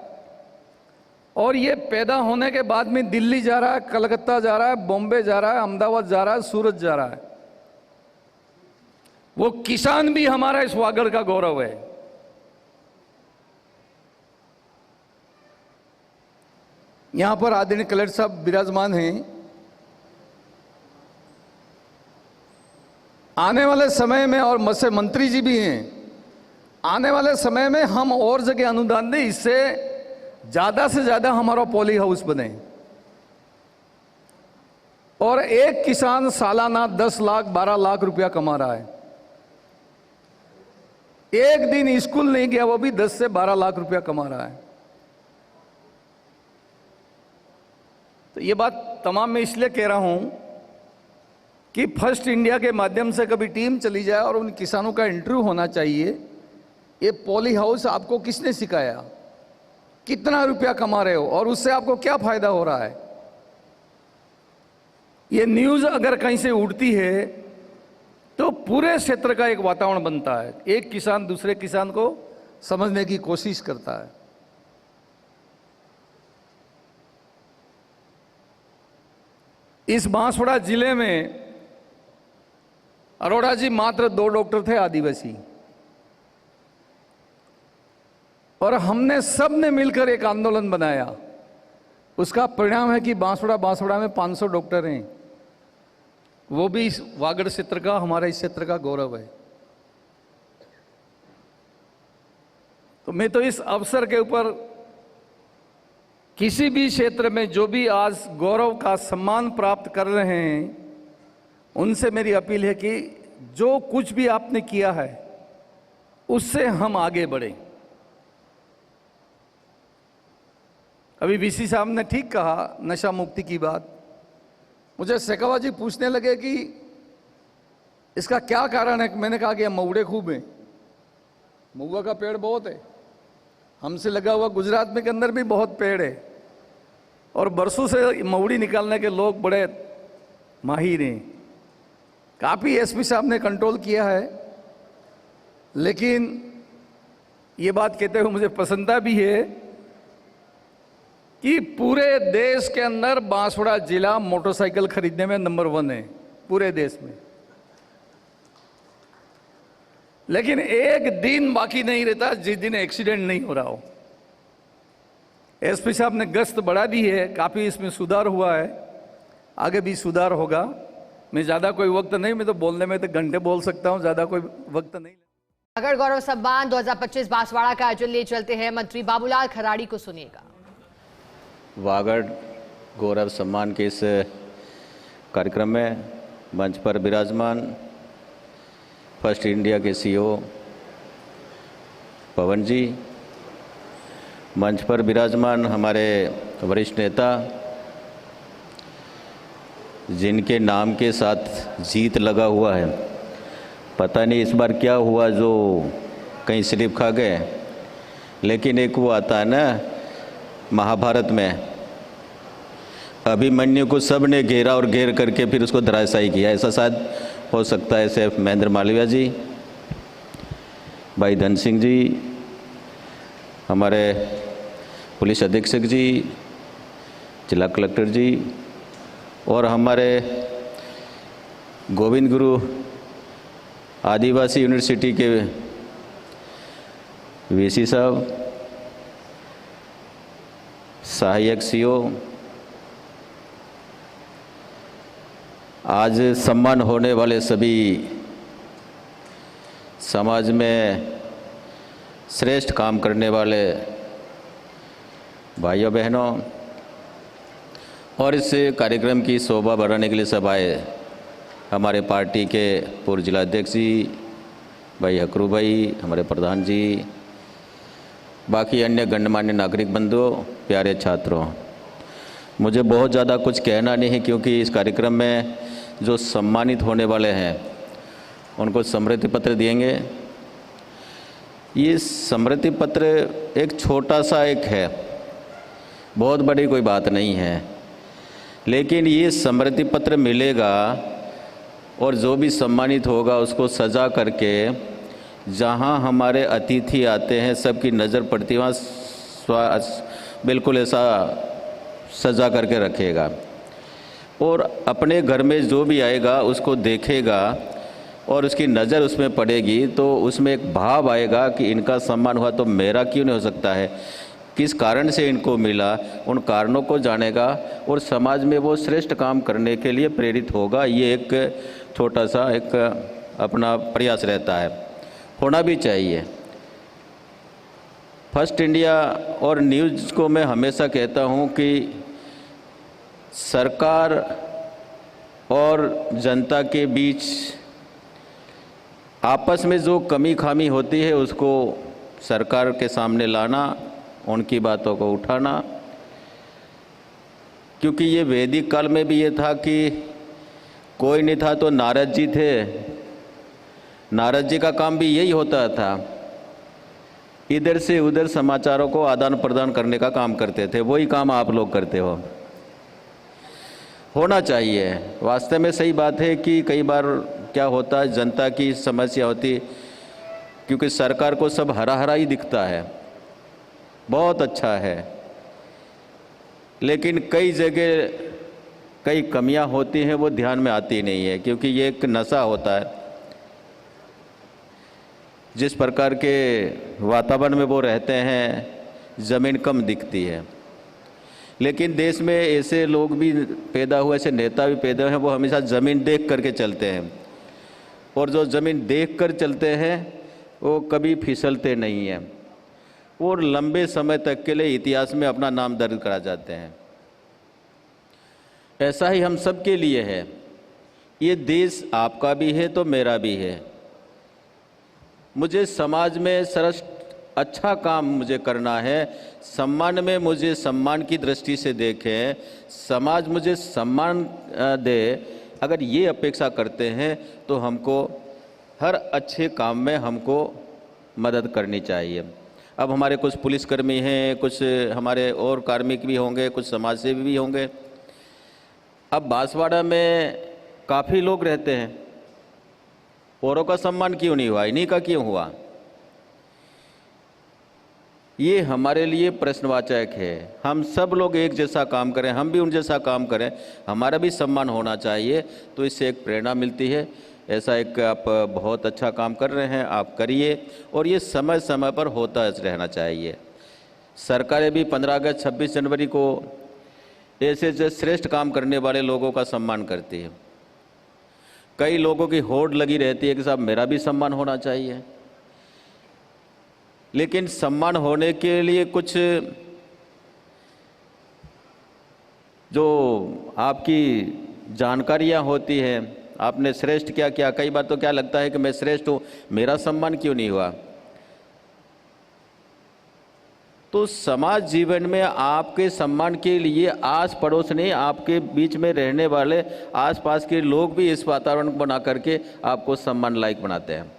और ये पैदा होने के बाद में दिल्ली जा रहा है, कलकत्ता जा रहा है, बॉम्बे जा रहा है, अहमदाबाद जा रहा है, सूरत जा रहा है। वो किसान भी हमारा इस वागड़ का गौरव है। यहां पर आदरणीय कलेक्टर साहब विराजमान हैं। आने वाले समय में, और मत्स्य मंत्री जी भी हैं, आने वाले समय में हम और जगह अनुदान दें, इससे ज़्यादा से ज़्यादा हमारा पॉली हाउस बने, और एक किसान सालाना 10 लाख 12 लाख रुपया कमा रहा है। एक दिन स्कूल नहीं गया, वो भी 10 से 12 लाख रुपया कमा रहा है। तो ये बात तमाम मैं इसलिए कह रहा हूं कि फर्स्ट इंडिया के माध्यम से कभी टीम चली जाए और उन किसानों का इंटरव्यू होना चाहिए। ये पॉली हाउस आपको किसने सिखाया, कितना रुपया कमा रहे हो और उससे आपको क्या फायदा हो रहा है। ये न्यूज़ अगर कहीं से उड़ती है तो पूरे क्षेत्र का एक वातावरण बनता है, एक किसान दूसरे किसान को समझने की कोशिश करता है। इस बांसवाड़ा जिले में अरोड़ा जी मात्र 2 डॉक्टर थे आदिवासी, और हमने सब ने मिलकर एक आंदोलन बनाया। उसका परिणाम है कि बांसवाड़ा में 500 डॉक्टर हैं। वो भी इस वागड़ क्षेत्र का, हमारा इस क्षेत्र का गौरव है। तो मैं तो इस अवसर के ऊपर किसी भी क्षेत्र में जो भी आज गौरव का सम्मान प्राप्त कर रहे हैं, उनसे मेरी अपील है कि जो कुछ भी आपने किया है उससे हम आगे बढ़ें। अभी वीसी साहब ने ठीक कहा नशा मुक्ति की बात। मुझे शेखावत जी पूछने लगे कि इसका क्या कारण है। मैंने कहा कि महुए खूब हैं, महुआ का पेड़ बहुत है, हमसे लगा हुआ गुजरात में के अंदर भी बहुत पेड़ है, और बरसों से महुड़ी निकालने के लोग बड़े माहिर हैं। काफ़ी एसपी साहब ने कंट्रोल किया है, लेकिन ये बात कहते हुए मुझे प्रसन्नता भी है कि पूरे देश के अंदर बांसवाड़ा जिला मोटरसाइकिल खरीदने में नंबर 1 है पूरे देश में। लेकिन एक दिन बाकी नहीं रहता जिस दिन एक्सीडेंट नहीं हो रहा हो। एसपी साहब ने गश्त बढ़ा दी है, काफ़ी इसमें सुधार हुआ है, आगे भी सुधार होगा। मैं ज़्यादा कोई वक्त नहीं, मैं तो बोलने में तो घंटे बोल सकता हूँ, ज़्यादा कोई वक्त नहीं। वागड़ गौरव सम्मान 2025 बांसवाड़ा का आयोजन ले चलते हैं मंत्री बाबूलाल खराड़ी को, सुनिएगा। वागड़ गौरव सम्मान के इस कार्यक्रम में मंच पर विराजमान फर्स्ट इंडिया के सीईओ पवन जी, मंच पर विराजमान हमारे वरिष्ठ नेता जिनके नाम के साथ जीत लगा हुआ है। पता नहीं इस बार क्या हुआ जो कहीं स्लिप खा गए, लेकिन एक वो आता है ना महाभारत में, अभिमन्यु को सब ने घेरा और घेर करके फिर उसको धराशायी किया। ऐसा शायद हो सकता है। सैफ महेंद्र मालवीय जी, भाई धन सिंह जी, हमारे पुलिस अधीक्षक जी, जिला कलेक्टर जी, और हमारे गोविंद गुरु आदिवासी यूनिवर्सिटी के वीसी साहब, सहायक सीईओ, आज सम्मान होने वाले सभी समाज में श्रेष्ठ काम करने वाले भाइयों बहनों, और इस कार्यक्रम की शोभा बढ़ाने के लिए सब आए हमारे पार्टी के पूर्व जिलाध्यक्ष जी भाई हकरू भाई, हमारे प्रधान जी, बाकी अन्य गणमान्य नागरिक बंधुओं, प्यारे छात्रों। मुझे बहुत ज़्यादा कुछ कहना नहीं है, क्योंकि इस कार्यक्रम में जो सम्मानित होने वाले हैं उनको स्मृति पत्र देंगे। ये स्मृति पत्र एक छोटा सा एक है, बहुत बड़ी कोई बात नहीं है, लेकिन ये स्मृति पत्र मिलेगा और जो भी सम्मानित होगा उसको सजा करके जहाँ हमारे अतिथि आते हैं सबकी नज़र पड़ती है वहाँ बिल्कुल ऐसा सजा करके रखेगा और अपने घर में जो भी आएगा उसको देखेगा और उसकी नज़र उसमें पड़ेगी तो उसमें एक भाव आएगा कि इनका सम्मान हुआ तो मेरा क्यों नहीं हो सकता है, किस कारण से इनको मिला, उन कारणों को जानेगा और समाज में वो श्रेष्ठ काम करने के लिए प्रेरित होगा। ये एक छोटा सा एक अपना प्रयास रहता है, होना भी चाहिए। फर्स्ट इंडिया और न्यूज़ को मैं हमेशा कहता हूँ कि सरकार और जनता के बीच आपस में जो कमी खामी होती है उसको सरकार के सामने लाना, उनकी बातों को उठाना, क्योंकि ये वैदिक काल में भी ये था कि कोई नहीं था तो नारद जी थे, नारद जी का काम भी यही होता था, इधर से उधर समाचारों को आदान प्रदान करने का काम करते थे, वही काम आप लोग करते हो। होना चाहिए, वास्तव में सही बात है कि कई बार क्या होता है जनता की समस्या होती, क्योंकि सरकार को सब हरा हरा ही दिखता है, बहुत अच्छा है, लेकिन कई जगह कई कमियां होती हैं वो ध्यान में आती नहीं है, क्योंकि ये एक नशा होता है। जिस प्रकार के वातावरण में वो रहते हैं ज़मीन कम दिखती है, लेकिन देश में ऐसे लोग भी पैदा हुए, ऐसे नेता भी पैदा हुए हैं, वो हमेशा ज़मीन देख करके चलते हैं और जो ज़मीन देख कर चलते हैं वो कभी फिसलते नहीं हैं और लंबे समय तक के लिए इतिहास में अपना नाम दर्ज करा जाते हैं। ऐसा ही हम सब के लिए है, ये देश आपका भी है तो मेरा भी है। मुझे समाज में श्रेष्ठ अच्छा काम मुझे करना है, सम्मान में मुझे सम्मान की दृष्टि से देखें, समाज मुझे सम्मान दे, अगर ये अपेक्षा करते हैं तो हमको हर अच्छे काम में हमको मदद करनी चाहिए। अब हमारे कुछ पुलिसकर्मी हैं, कुछ हमारे और कार्मिक भी होंगे, कुछ समाज सेवी भी होंगे। अब बांसवाड़ा में काफ़ी लोग रहते हैं, औरों का सम्मान क्यों नहीं हुआ, इन्हीं का क्यों हुआ? ये हमारे लिए प्रश्नवाचक है। हम सब लोग एक जैसा काम करें, हम भी उन जैसा काम करें, हमारा भी सम्मान होना चाहिए, तो इससे एक प्रेरणा मिलती है। ऐसा एक आप बहुत अच्छा काम कर रहे हैं, आप करिए और ये समय समय पर होता रहना चाहिए। सरकारें भी 15 अगस्त 26 जनवरी को ऐसे जो श्रेष्ठ काम करने वाले लोगों का सम्मान करती है। कई लोगों की होड़ लगी रहती है कि साहब मेरा भी सम्मान होना चाहिए, लेकिन सम्मान होने के लिए कुछ जो आपकी जानकारियां होती हैं, आपने श्रेष्ठ क्या किया, कई बार तो क्या लगता है कि मैं श्रेष्ठ हूँ, मेरा सम्मान क्यों नहीं हुआ। तो समाज जीवन में आपके सम्मान के लिए आस पड़ोस ने, आपके बीच में रहने वाले आसपास के लोग भी इस वातावरण को बना करके आपको सम्मान लायक बनाते हैं।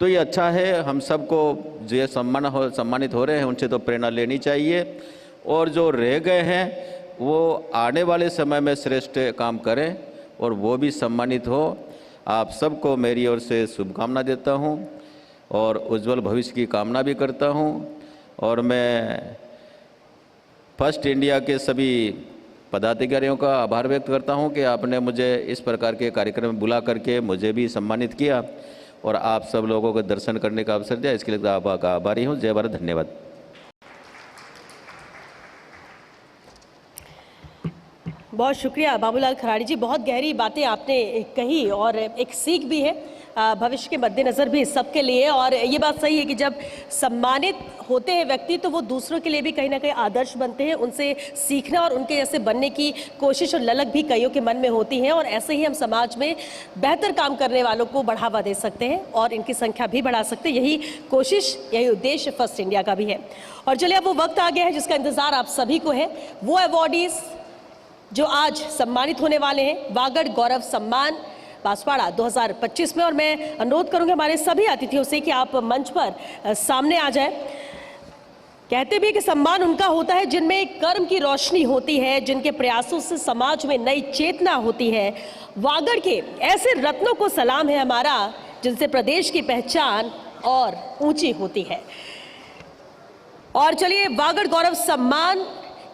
तो ये अच्छा है, हम सबको जो सम्मानित हो रहे हैं उनसे तो प्रेरणा लेनी चाहिए और जो रह गए हैं वो आने वाले समय में श्रेष्ठ काम करें और वो भी सम्मानित हो। आप सबको मेरी ओर से शुभकामना देता हूँ और उज्जवल भविष्य की कामना भी करता हूँ। और मैं फर्स्ट इंडिया के सभी पदाधिकारियों का आभार व्यक्त करता हूँ कि आपने मुझे इस प्रकार के कार्यक्रम में बुला करके मुझे भी सम्मानित किया और आप सब लोगों को दर्शन करने का अवसर दिया, इसके लिए आपका आभारी हूँ। जय भारत, धन्यवाद। बहुत शुक्रिया बाबूलाल खराड़ी जी, बहुत गहरी बातें आपने कही और एक सीख भी है भविष्य के मद्देनज़र भी सबके लिए। और ये बात सही है कि जब सम्मानित होते हैं व्यक्ति तो वो दूसरों के लिए भी कहीं ना कहीं आदर्श बनते हैं, उनसे सीखना और उनके जैसे बनने की कोशिश और ललक भी कईयों के मन में होती है और ऐसे ही हम समाज में बेहतर काम करने वालों को बढ़ावा दे सकते हैं और इनकी संख्या भी बढ़ा सकते हैं। यही कोशिश, यही उद्देश्य फर्स्ट इंडिया का भी है। और चलिए अब वो वक्त आ गया है जिसका इंतजार आप सभी को है, वो अवॉर्डीज जो आज सम्मानित होने वाले हैं। वागड़ गौरव सम्मान बांसवाड़ा 2025 में। और मैं अनुरोध करूंगी हमारे सभी अतिथियों से कि आप मंच पर सामने आ जाए। कहते भी कि सम्मान उनका होता है जिनमें कर्म की रोशनी होती है, जिनके प्रयासों से समाज में नई चेतना होती है। वागड़ के ऐसे रत्नों को सलाम है हमारा, जिनसे प्रदेश की पहचान और ऊंची होती है। और चलिए वागड़ गौरव सम्मान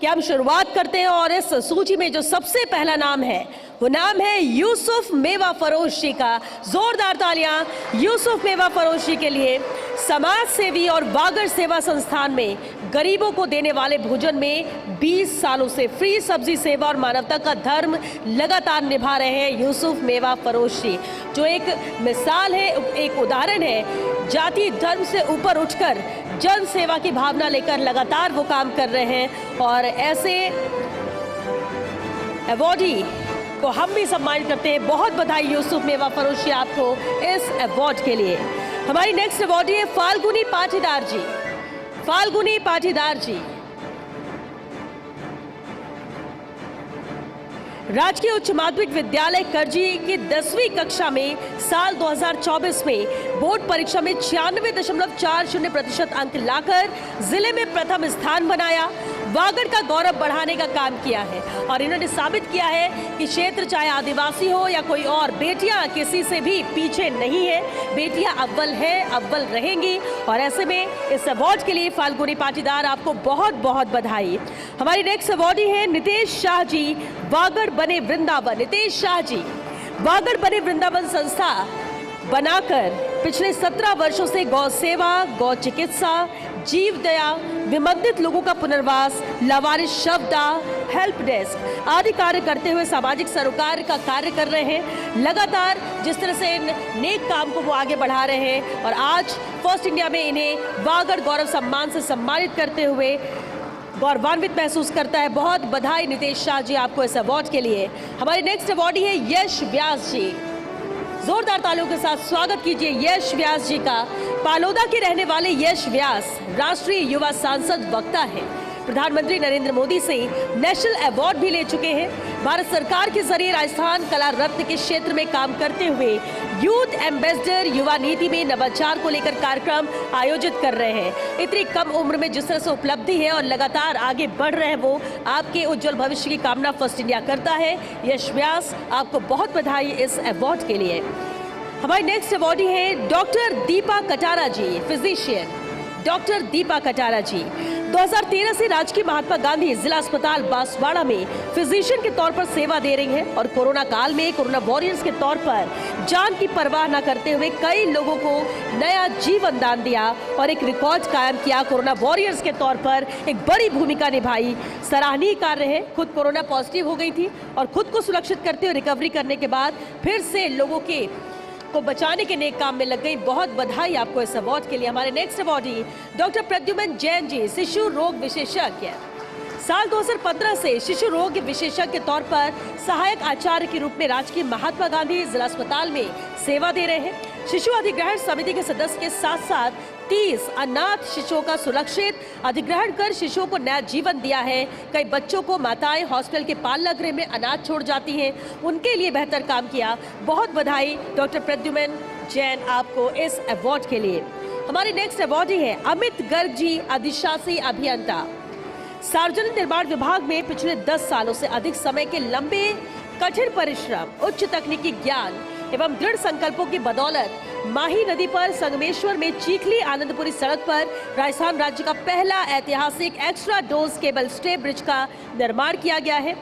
की हम शुरुआत करते हैं। और इस सूची में जो सबसे पहला नाम है वो नाम है यूसुफ मेवा फरोश जी का। जोरदार तालियां यूसुफ मेवा फरोश जी के लिए। समाज सेवी और वागड़ सेवा संस्थान में गरीबों को देने वाले भोजन में 20 सालों से फ्री सब्जी सेवा और मानवता का धर्म लगातार निभा रहे हैं यूसुफ मेवा फरोश जी, जो एक मिसाल है, एक उदाहरण है। जाति धर्म से ऊपर उठकर जन सेवा की भावना लेकर लगातार वो काम कर रहे हैं। और ऐसे अवॉर्डी को हम भी सम्मानित करते हैं। बहुत बधाई यूसुफ मेवा फरोश जी आपको इस अवार्ड के लिए। हमारी नेक्स्ट अवॉर्डी है फाल्गुनी पाटीदार जी। फाल्गुनी पाटीदार जी राजकीय उच्च माध्यमिक विद्यालय करजी की 10वीं कक्षा में साल 2024 में बोर्ड परीक्षा में 96.40% अंक लाकर जिले में प्रथम स्थान बनाया। वागड़ का गौरव बढ़ाने का काम किया है और इन्होंने साबित किया है कि क्षेत्र चाहे आदिवासी हो या कोई और, बेटियां किसी से भी पीछे नहीं है। बेटियां अव्वल है, अव्वल रहेंगी। और ऐसे में इस अवार्ड के लिए फाल्गुनी पाटीदार आपको बहुत बहुत बधाई। हमारी नेक्स्ट अवार्डी है नितेश शाह जी। वागड़ बने वृंदावन। नितेश शाह जी वागड़ बने वृंदावन संस्था बनाकर पिछले 17 वर्षों से गौ सेवा, गौ चिकित्सा, जीव दया, विमंदित लोगों का पुनर्वास, लावारिस शवदाह, हेल्प डेस्क आदि कार्य करते हुए सामाजिक सरोकार का कार्य कर रहे हैं। लगातार जिस तरह से इन नेक काम को वो आगे बढ़ा रहे हैं और आज फर्स्ट इंडिया में इन्हें वागड़ गौरव सम्मान से सम्मानित करते हुए गौरवान्वित महसूस करता है। बहुत बधाई नितेश शाह जी आपको इस अवार्ड के लिए। हमारी नेक्स्ट अवार्डी है यश व्यास जी। जोरदार तालियों के साथ स्वागत कीजिए यश व्यास जी का। पालोदा के रहने वाले यश व्यास राष्ट्रीय युवा सांसद वक्ता है। प्रधानमंत्री नरेंद्र मोदी से नेशनल अवार्ड भी ले चुके हैं। भारत सरकार के जरिए राजस्थान कला रत्न के क्षेत्र में काम करते हुए यूथ एम्बेसडर युवा नीति में नवाचार को लेकर कार्यक्रम आयोजित कर रहे हैं। इतनी कम उम्र में जिस तरह से उपलब्धि है और लगातार आगे बढ़ रहे हैं, वो आपके उज्जवल भविष्य की कामना फर्स्ट इंडिया करता है। यश व्यास आपको बहुत बधाई इस अवार्ड के लिए। हमारी नेक्स्ट अवार्डी है डॉक्टर दीपा कटारा जी, फिजिशियन। डॉक्टर दीपा कटारा जी 2013 से राजकीय महात्मा गांधी जिला अस्पताल बांसवाड़ा में फिजिशियन के तौर पर सेवा दे रही हैं और कोरोना काल में कोरोना वॉरियर्स के तौर पर जान की परवाह न करते हुए कई लोगों को नया जीवन दान दिया और एक रिकॉर्ड कायम किया। कोरोना वॉरियर्स के तौर पर एक बड़ी भूमिका निभाई। सराहनीय कार्य है। खुद कोरोना पॉजिटिव हो गई थी और खुद को सुरक्षित करते हुए रिकवरी करने के बाद फिर से लोगों को बचाने के नेक काम में लग गई। बहुत बधाई आपको इस अवार्ड के लिए। हमारे next awardee doctor Pradyuman Jain ji, शिशु रोग विशेषज्ञ। साल 2015 से शिशु रोग विशेषज्ञ के तौर पर सहायक आचार्य के रूप में राजकीय महात्मा गांधी जिला अस्पताल में सेवा दे रहे हैं। शिशु अधिग्रहण समिति के सदस्य के साथ साथ 30 अनाथ शिशुओं का सुरक्षित अधिग्रहण कर शिशुओं को नया जीवन दिया है। कई बच्चों को माताएं हॉस्पिटल के पालना गृह में अनाथ छोड़ जाती हैं, उनके लिए बेहतर काम किया। बहुत बधाई डॉक्टर प्रद्युमन जैन आपको इस अवार्ड के लिए। हमारी नेक्स्ट अवार्डी है अमित गर्ग जी, अधिशासी अभियंता। सार्वजनिक निर्माण विभाग में पिछले 10 सालों से अधिक समय के लंबे कठिन परिश्रम, उच्च तकनीकी ज्ञान एवं दृढ़ संकल्पों की बदौलत माही नदी पर संगमेश्वर में चीखली आनंदपुरी सड़क पर राजस्थान राज्य का पहला ऐतिहासिक extra dose cable stay bridge का निर्माण किया गया है।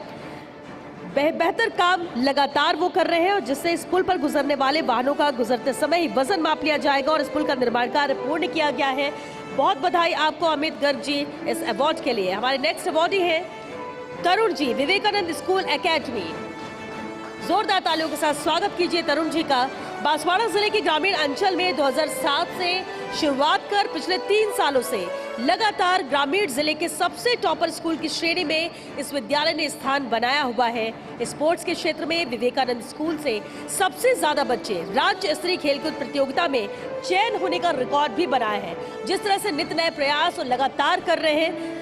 बेहतर काम लगातार वो कर रहे हैं और जिससे इस पुल पर गुजरने वाले वाहनों का गुजरते समय ही वजन माप लिया जाएगा और इस पुल का निर्माण कार्य पूर्ण किया गया है। बहुत बधाई आपको अमित गर्ग जी इस अवार्ड के लिए। हमारे नेक्स्ट अवार्डी है तरुण जी, विवेकानंद स्कूल एकेडमी। जोरदार तालियों के साथ स्वागत कीजिए तरुण जी का। बांसवाड़ा जिले के ग्रामीण अंचल में 2007 से शुरुआत कर पिछले 3 सालों से लगातार ग्रामीण जिले के सबसे टॉपर स्कूल की श्रेणी में इस विद्यालय ने स्थान बनाया हुआ है। स्पोर्ट्स के क्षेत्र में विवेकानंद स्कूल से सबसे ज्यादा बच्चे राज्य स्तरीय खेलकूद प्रतियोगिता में चयन होने का रिकॉर्ड भी बनाया है। जिस तरह से नित नए प्रयास और लगातार कर रहे हैं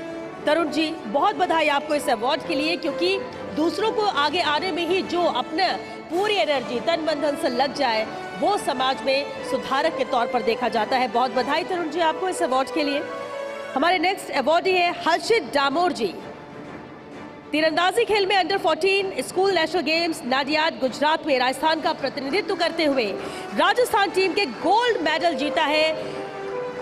तरुण जी, बहुत बधाई आपको इस अवार्ड के लिए, क्योंकि दूसरों को आगे आने में ही जो अपना पूरी एनर्जी तन मन धन से लग जाए वो समाज में सुधारक के तौर पर देखा जाता है। बहुत बधाई तरुण जी आपको इस अवार्ड के लिए। हमारे नेक्स्ट अवार्डी है हर्षित डामोर जी। तीरंदाजी खेल में under 14 school national games Nadiad Gujarat में राजस्थान का प्रतिनिधित्व करते हुए राजस्थान टीम के गोल्ड मेडल जीता है।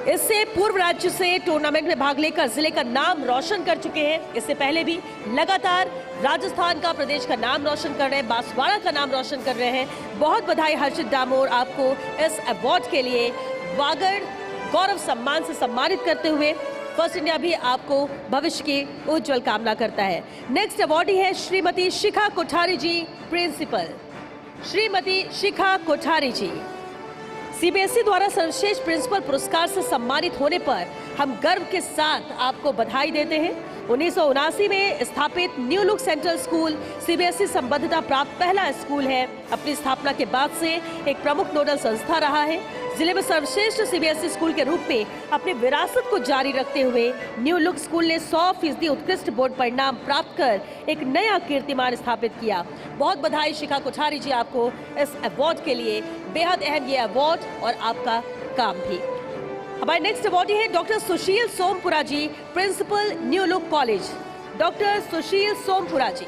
इससे पूर्व राज्य से टूर्नामेंट में भाग लेकर जिले का नाम रोशन कर चुके हैं। इससे पहले भी लगातार राजस्थान का, प्रदेश का नाम रोशन कर रहे हैं, बांसवाड़ा का नाम रोशन कर रहे हैं। बहुत बधाई हर्षित डामोर आपको इस अवार्ड के लिए। वागड़ गौरव सम्मान से सम्मानित करते हुए फर्स्ट इंडिया भी आपको भविष्य की उज्जवल कामना करता है। नेक्स्ट अवार्डी है श्रीमती शिखा कोठारी जी, प्रिंसिपल। श्रीमती शिखा कोठारी जी सीबीएसई द्वारा सर्वश्रेष्ठ प्रिंसिपल पुरस्कार से सम्मानित होने पर हम गर्व के साथ आपको बधाई देते हैं। 1979 में स्थापित new look central school CBSE संबद्धता प्राप्त पहला स्कूल है। अपनी स्थापना के बाद से एक प्रमुख नोडल संस्था रहा है। जिले में सर्वश्रेष्ठ सीबीएसई स्कूल के रूप में अपनी विरासत को जारी रखते हुए न्यू लुक स्कूल ने 100% उत्कृष्ट बोर्ड परिणाम प्राप्त कर एक नया कीर्तिमान स्थापित किया। बहुत बधाई शिखा कोठारी जी आपको इस अवार्ड के लिए। बेहद अहम ये अवार्ड और आपका काम भी। हमारे नेक्स्ट अवार्डी है doctor Sushil Sompura ji, principal New Look college. Doctor Sushil Sompura ji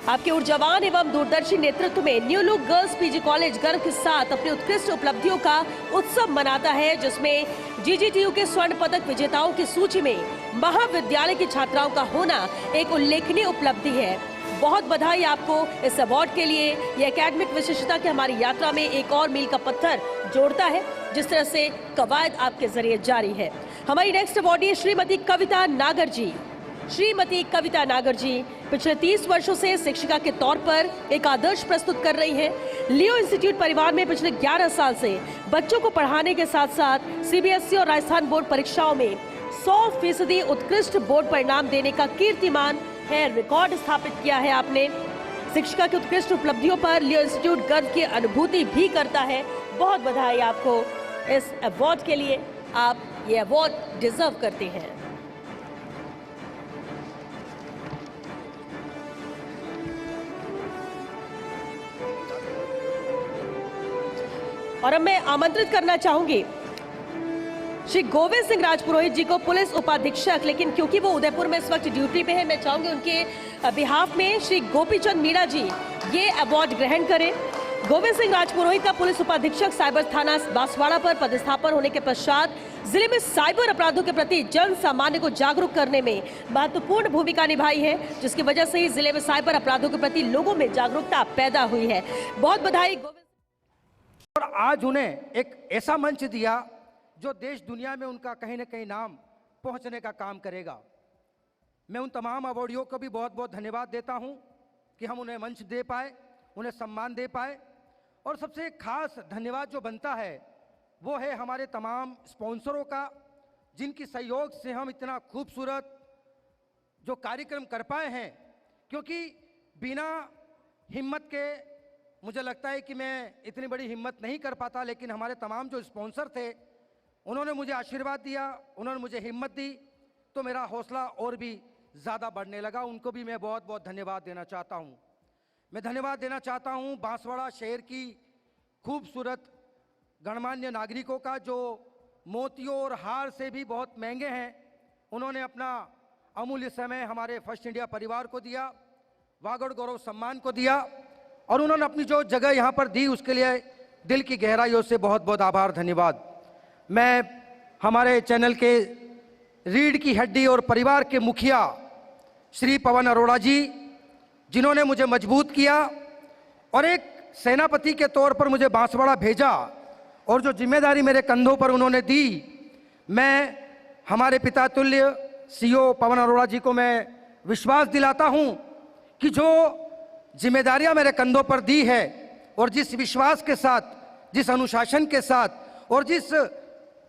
आपके ऊर्जावान एवं दूरदर्शी नेतृत्व में New Look girls PG college गर्व के साथ अपनी उत्कृष्ट उपलब्धियों का उत्सव मनाता है, जिसमें जीजीटीयू के स्वर्ण पदक विजेताओं की सूची में महाविद्यालय की छात्राओं का होना एक उल्लेखनीय उपलब्धि है। बहुत बधाई आपको इस अवार्ड के लिए। ये एकेडमिक विशिष्टता की हमारी यात्रा में एक और मील का पत्थर जोड़ता है, जिस तरह से कवायद आपके जरिए जारी है। हमारी नेक्स्ट अवार्डी है श्रीमती कविता नागर जी। श्रीमती कविता नागर जी पिछले 30 वर्षों से शिक्षिका के तौर पर एक आदर्श प्रस्तुत कर रही हैं। लियो इंस्टीट्यूट परिवार में पिछले 11 साल से बच्चों को पढ़ाने के साथ साथ सीबीएसई और राजस्थान बोर्ड परीक्षाओं में 100% उत्कृष्ट बोर्ड परिणाम देने का कीर्तिमान है, रिकॉर्ड स्थापित किया है आपने। शिक्षिका की उत्कृष्ट उपलब्धियों पर लियो इंस्टीट्यूट गर्व की अनुभूति भी करता है। बहुत बधाई आपको इस अवार्ड के लिए। आप ये अवार्ड डिजर्व करते हैं। और अब मैं आमंत्रित करना चाहूंगी श्री गोविंद सिंह राजपुरोहित जी को, पुलिस उपाधीक्षक, लेकिन क्योंकि वो उदयपुर में इस वक्त ड्यूटी पे है, मैं चाहूंगी उनके बिहाफ में श्री गोपीचंद मीणा जी ये अवार्ड ग्रहण करें। गोविंद सिंह राजपुरोहित का पुलिस उपाधीक्षक साइबर थाना बांसवाड़ा पर पदस्थापन होने के पश्चात जिले में साइबर अपराधों के प्रति जन सामान्य को जागरूक करने में महत्वपूर्ण भूमिका निभाई है, जिसकी वजह से ही जिले में साइबर अपराधों के प्रति लोगों में जागरूकता पैदा हुई है। बहुत बधाई गोविंद। और आज उन्हें एक ऐसा मंच दिया जो देश दुनिया में उनका कहीं न कहीं नाम पहुंचने का काम करेगा। मैं उन तमाम अवार्डियों को भी बहुत बहुत धन्यवाद देता हूं कि हम उन्हें मंच दे पाए, उन्हें सम्मान दे पाए। और सबसे खास धन्यवाद जो बनता है वो है हमारे तमाम स्पॉन्सरों का, जिनकी सहयोग से हम इतना खूबसूरत जो कार्यक्रम कर पाए हैं। क्योंकि बिना हिम्मत के मुझे लगता है कि मैं इतनी बड़ी हिम्मत नहीं कर पाता, लेकिन हमारे तमाम जो स्पॉन्सर थे उन्होंने मुझे आशीर्वाद दिया, उन्होंने मुझे हिम्मत दी, तो मेरा हौसला और भी ज़्यादा बढ़ने लगा। उनको भी मैं बहुत बहुत धन्यवाद देना चाहता हूँ। मैं धन्यवाद देना चाहता हूँ बांसवाड़ा शहर की खूबसूरत गणमान्य नागरिकों का, जो मोतियों और हार से भी बहुत महंगे हैं। उन्होंने अपना अमूल्य समय हमारे फर्स्ट इंडिया परिवार को दिया, वागड़ गौरव सम्मान को दिया, और उन्होंने अपनी जो जगह यहाँ पर दी उसके लिए दिल की गहराइयों से बहुत बहुत आभार, धन्यवाद। मैं हमारे चैनल के रीढ़ की हड्डी और परिवार के मुखिया श्री पवन अरोड़ा जी, जिन्होंने मुझे मजबूत किया और एक सेनापति के तौर पर मुझे बांसवाड़ा भेजा, और जो जिम्मेदारी मेरे कंधों पर उन्होंने दी, मैं हमारे पिता तुल्य सीओ पवन अरोड़ा जी को मैं विश्वास दिलाता हूं कि जो जिम्मेदारियां मेरे कंधों पर दी है और जिस विश्वास के साथ, जिस अनुशासन के साथ और जिस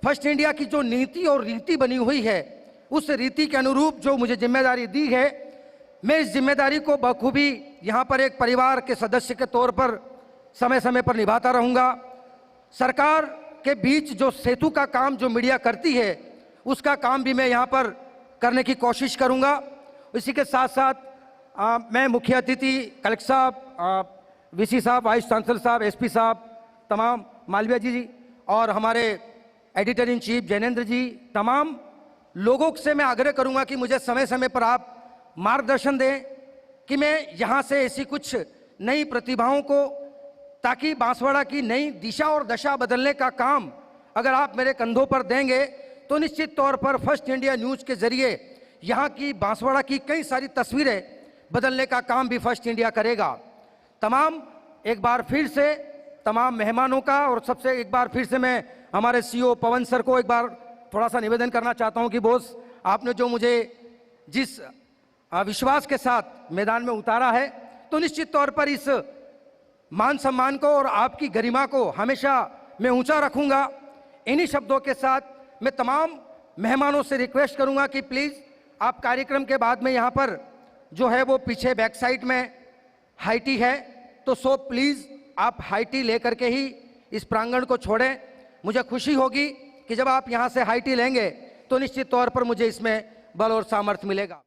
फर्स्ट इंडिया की जो नीति और रीति बनी हुई है, उस रीति के अनुरूप जो मुझे जिम्मेदारी दी है, मैं इस जिम्मेदारी को बखूबी यहाँ पर एक परिवार के सदस्य के तौर पर समय समय पर निभाता रहूँगा। सरकार के बीच जो सेतु का काम जो मीडिया करती है, उसका काम भी मैं यहाँ पर करने की कोशिश करूँगा। इसी के साथ साथ मैं मुख्य अतिथि कलेक्टर साहब, वीसी साहब, वाइस चांसलर साहब, एसपी साहब, तमाम मालवीय जी और हमारे एडिटर इन चीफ जैनेंद्र जी, तमाम लोगों से मैं आग्रह करूंगा कि मुझे समय समय पर आप मार्गदर्शन दें कि मैं यहाँ से ऐसी कुछ नई प्रतिभाओं को, ताकि बांसवाड़ा की नई दिशा और दशा बदलने का काम अगर आप मेरे कंधों पर देंगे तो निश्चित तौर पर फर्स्ट इंडिया न्यूज़ के जरिए यहाँ की बांसवाड़ा की कई सारी तस्वीरें बदलने का काम भी फर्स्ट इंडिया करेगा। तमाम एक बार फिर से तमाम मेहमानों का और सबसे एक बार फिर से मैं हमारे सीईओ पवन सर को एक बार थोड़ा सा निवेदन करना चाहता हूं कि बॉस, आपने जो मुझे जिस विश्वास के साथ मैदान में उतारा है, तो निश्चित तौर पर इस मान सम्मान को और आपकी गरिमा को हमेशा मैं ऊंचा रखूंगा। इन्हीं शब्दों के साथ मैं तमाम मेहमानों से रिक्वेस्ट करूंगा कि प्लीज़ आप कार्यक्रम के बाद में यहाँ पर जो है वो पीछे बैक साइड में हाई टी है, तो सो प्लीज़ आप हाई टी लेकर के ही इस प्रांगण को छोड़ें। मुझे खुशी होगी कि जब आप यहाँ से हाई टी लेंगे तो निश्चित तौर पर मुझे इसमें बल और सामर्थ्य मिलेगा।